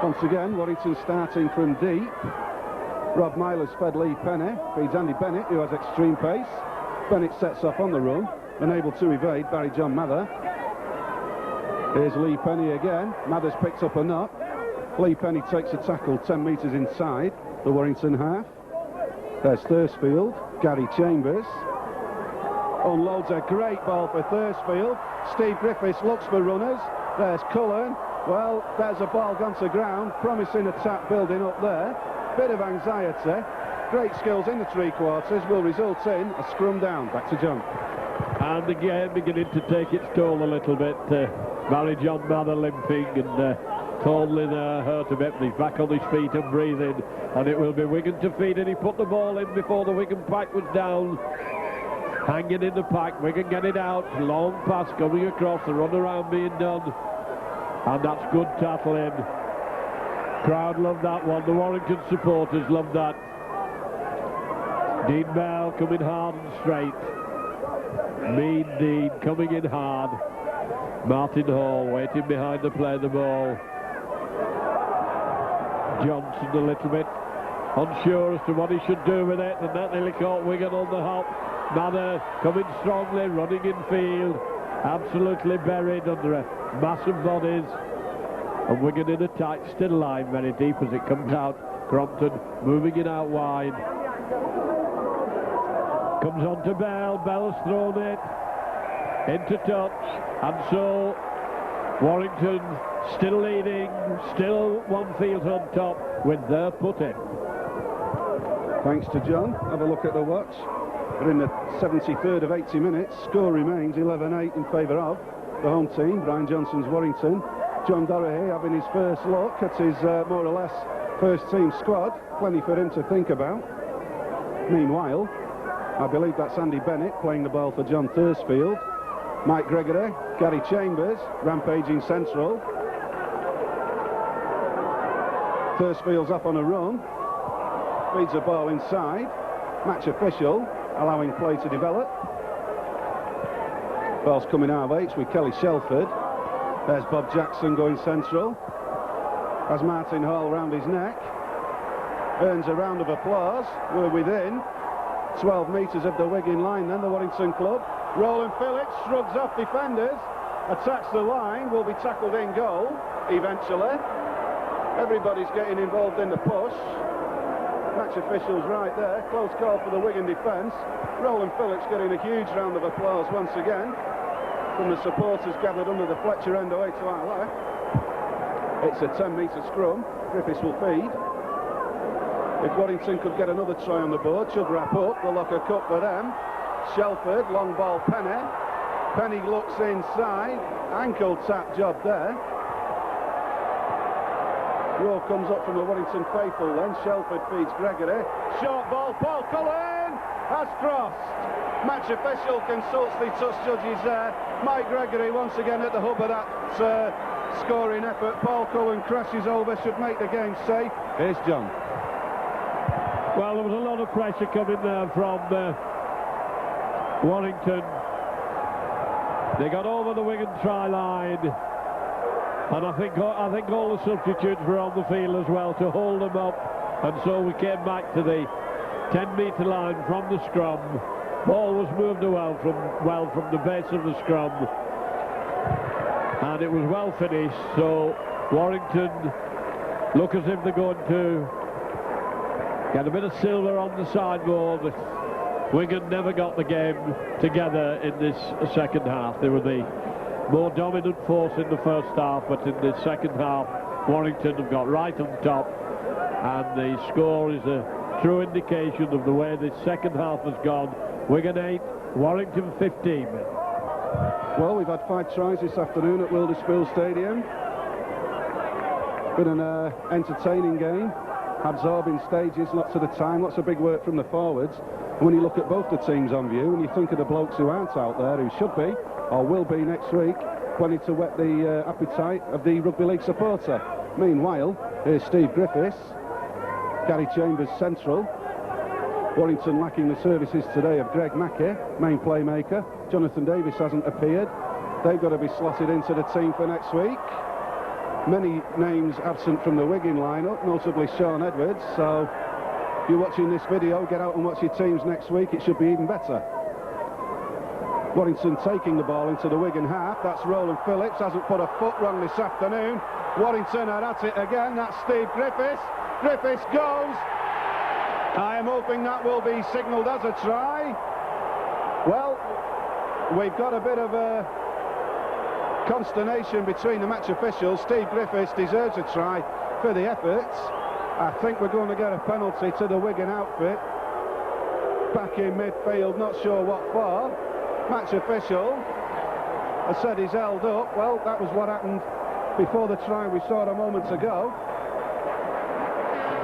S1: Once again, Warrington starting from deep. Rob Myler's fed Lee Penny, feeds Andy Bennett, who has extreme pace. Bennett sets off on the run, unable to evade Barry John Mather. Here's Lee Penny again. Mather's picked up a knock. Lee Penny takes a tackle 10 metres inside the Warrington half. There's Thursfield, Gary Chambers. Unloads a great ball for Thursfield. Steve Griffiths looks for runners. There's Cullen. Well, there's a ball gone to ground. Promising attack building up there. Bit of anxiety. Great skills in the three-quarters will result in a scrum down. Back to John.
S2: And the game beginning to take its toll a little bit. Barry John Mather limping and Thornley there hurt a bit, but he's back on his feet and breathing. And it will be Wigan to feed, and he put the ball in before the Wigan pack was down. Hanging in the pack, Wigan get it out. Long pass coming across, the run around being done. And that's good tackling. Crowd loved that one. The Warrington supporters loved that. Dean Bell coming hard and straight. Mean Dean coming in hard. Martin Hall waiting behind to play the ball. Johnson a little bit unsure as to what he should do with it, and that nearly caught Wigan on the hop. Mather coming strongly, running in field, absolutely buried under a mass of bodies. And Wigan in a tight still line, very deep as it comes out. Crompton moving it out wide. Comes on to Bell. Bell's thrown it into touch, and so Warrington still leading, still one field on top with their put-in.
S1: Thanks to John. Have a look at the watch. We're in the 73rd of 80 minutes. Score remains 11-8 in favour of the home team, Brian Johnson's Warrington. John Doherty having his first look at his more or less first team squad. Plenty for him to think about. Meanwhile, I believe that's Andy Bennett playing the ball for John Thursfield. Mike Gregory, Gary Chambers, rampaging central. Thursfield's up on a run. Feeds the ball inside. Match official allowing play to develop. Ball's coming out of H with Kelly Shelford. There's Bob Jackson going central. Has Martin Hall round his neck. Earns a round of applause. We're within 12 metres of the Wigan line then, the Warrington club. Roland Phillips shrugs off defenders. Attacks the line. Will be tackled in goal eventually. Everybody's getting involved in the push. Match officials right there. Close call for the Wigan defence. Roland Phillips getting a huge round of applause once again from the supporters gathered under the Fletcher end away to our left. It's a 10-metre scrum. Griffiths will feed. If Warrington could get another try on the board, should wrap up the Locker Cup for them. Shelford, long ball Penny. Penny looks inside. Ankle tap job there. Rowe comes up from the Warrington faithful then. Shelford feeds Gregory. Short ball, Paul Cullen has crossed. Match official consults the touch judges there. Mike Gregory once again at the hub of that scoring effort. Paul Cullen crashes over, should make the game safe. Here's John.
S2: Well, there was a lot of pressure coming there from Warrington. They got over the Wigan try line, and I think all the substitutes were on the field as well to hold them up, and so we came back to the 10-metre line from the scrum. Ball was moved well from the base of the scrum, and it was well finished. So Warrington look as if they're going to get a bit of silver on the sideboard Wigan never got the game together in this second half. They were the more dominant force in the first half, but in the second half, Warrington have got right on top, and the score is a true indication of the way this second half has gone. Wigan 8, Warrington 15.
S1: Well, we've had 5 tries this afternoon at Wilderspool Stadium. Been an entertaining game, absorbing stages lots of the time, lots of big work from the forwards. And when you look at both the teams on view and you think of the blokes who aren't out there, who should be or will be next week, wanting to whet the appetite of the rugby league supporter. Meanwhile, here's Steve Griffiths, Gary Chambers central. Warrington lacking the services today of Greg Mackey, main playmaker. Jonathan Davis hasn't appeared. They've got to be slotted into the team for next week. Many names absent from the Wigan lineup, notably Sean Edwards. So if you're watching this video, get out and watch your teams next week. It should be even better. Warrington taking the ball into the Wigan half. That's Roland Phillips, hasn't put a foot wrong this afternoon. Warrington are at it again. That's Steve Griffiths. Griffiths goes. I am hoping that will be signalled as a try. Well, we've got a bit of a consternation between the match officials. Steve Griffiths deserves a try for the efforts. I think we're going to get a penalty to the Wigan outfit. Back in midfield, not sure what for. Match official has said he's held up. Well, that was what happened before the try we saw a moment ago.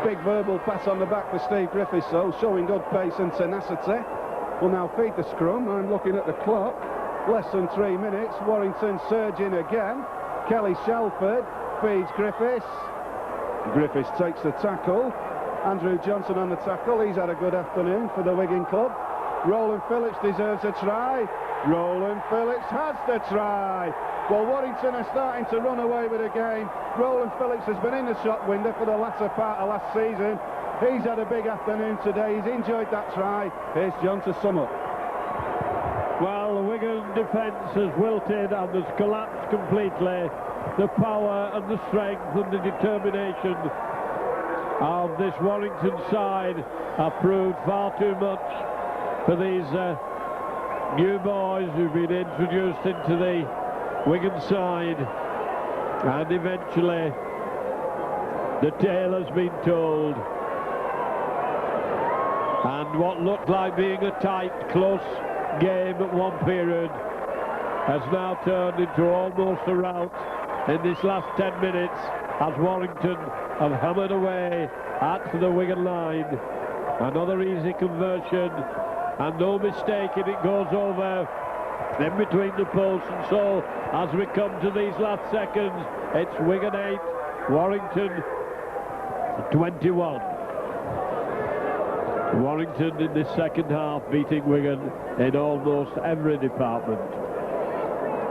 S1: Big verbal pat on the back for Steve Griffiths, though, showing good pace and tenacity. Will now feed the scrum. I'm looking at the clock. Less than 3 minutes. Warrington surging again. Kelly Shelford feeds Griffiths. Griffiths takes the tackle. Andrew Johnson on the tackle. He's had a good afternoon for the Wigan club. Roland Phillips deserves a try. Roland Phillips has the try. Well, Warrington are starting to run away with the game. Roland Phillips has been in the shot window for the latter part of last season. He's had a big afternoon today. He's enjoyed that try. Here's John to sum up.
S2: Well, the Wigan defence has wilted and has collapsed completely. The power and the strength and the determination of this Warrington side have proved far too much for these new boys who've been introduced into the Wigan side, and eventually the tale has been told, and what looked like being a tight, close game at one period has now turned into almost a rout in this last 10 minutes as Warrington have hammered away at the Wigan line. Another easy conversion, and no mistake, if it goes over in between the posts. And so as we come to these last seconds, it's Wigan 8, Warrington 21. Warrington in this second half beating Wigan in almost every department.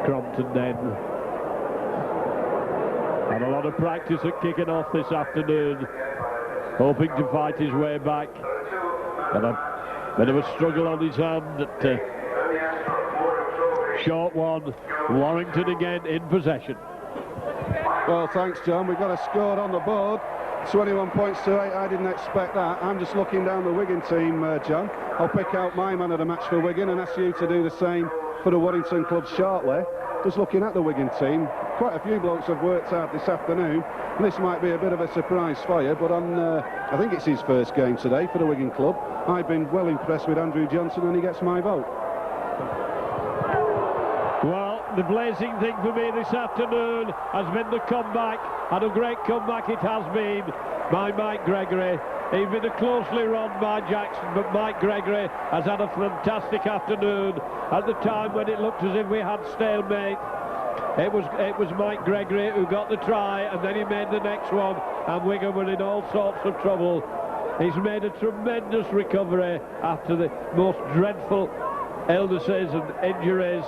S2: Crompton then had a lot of practice at kicking off this afternoon, hoping to fight his way back, and a bit of a struggle on his hand at short one. Warrington again in possession.
S1: Well, thanks, John. We've got a score on the board. 21 points to 8. I didn't expect that. I'm just looking down the Wigan team, John. I'll pick out my man of the match for Wigan and ask you to do the same for the Warrington club shortly. Just looking at the Wigan team, quite a few blokes have worked hard this afternoon, and this might be a bit of a surprise for you, but on I think it's his first game today for the Wigan club. I've been well impressed with Andrew Johnson, and he gets my vote.
S2: Well, the blazing thing for me this afternoon has been the comeback, and a great comeback it has been by Mike Gregory. He's been closely run by Jackson, but Mike Gregory has had a fantastic afternoon. At the time when it looked as if we had stalemate, it was Mike Gregory who got the try, and then he made the next one, and Wigan were in all sorts of trouble. He's made a tremendous recovery after the most dreadful illnesses and injuries,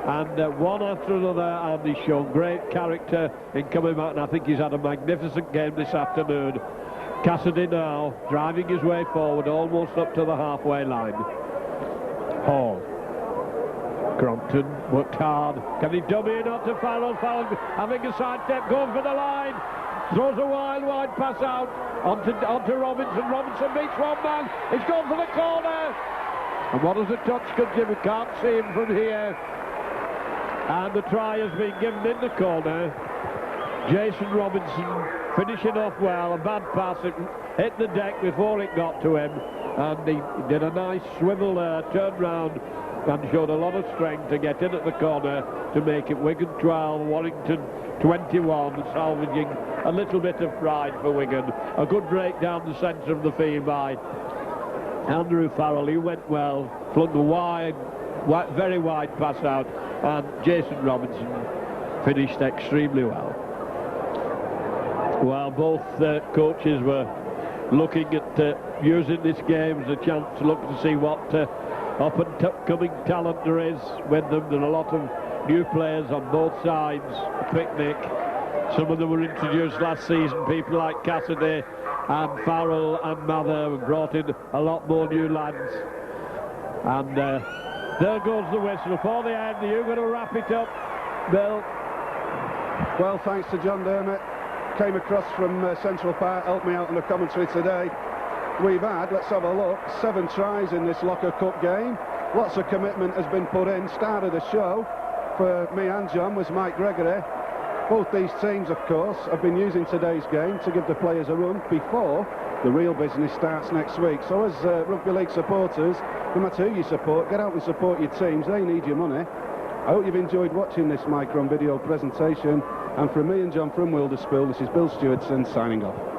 S2: and one after another, and he's shown great character in coming back, and I think he's had a magnificent game this afternoon. Cassidy now driving his way forward almost up to the halfway line. Hall. Crompton worked hard. Can he dummy it up to Farrell? Farrell having a side step, going for the line. Throws a wide pass out onto Robinson. Robinson beats one man. He's gone for the corner. And what does the touch consider? We can't see him from here. And the try has been given in the corner. Jason Robinson finishing off well. A bad pass. It hit the deck before it got to him. And he did a nice swivel there, turned round and showed a lot of strength to get in at the corner to make it Wigan 12, Warrington 21, salvaging a little bit of pride for Wigan. A good break down the centre of the field by Andrew Farrell. He went well, flung a very wide pass out, and Jason Robinson finished extremely well. Well, both coaches were looking at using this game as a chance to look to see what up-and-coming talent there is with them. There are a lot of new players on both sides. A picnic. Some of them were introduced last season, people like Cassidy and Farrell and Mather have brought in a lot more new lads. And there goes the whistle for the end. Are you going to wrap it up, Bill?
S1: Well, thanks to John Dermott. Came across from Central Park, helped me out on the commentary today. We've had, let's have a look, 7 tries in this Locker Cup game. Lots of commitment has been put in. Start of the show for me and John was Mike Gregory. Both these teams, of course, have been using today's game to give the players a run before the real business starts next week. So as rugby league supporters, no matter who you support, get out and support your teams. They need your money. I hope you've enjoyed watching this Micron video presentation. And from me and John from Wilderspool, this is Bill Stewartson signing off.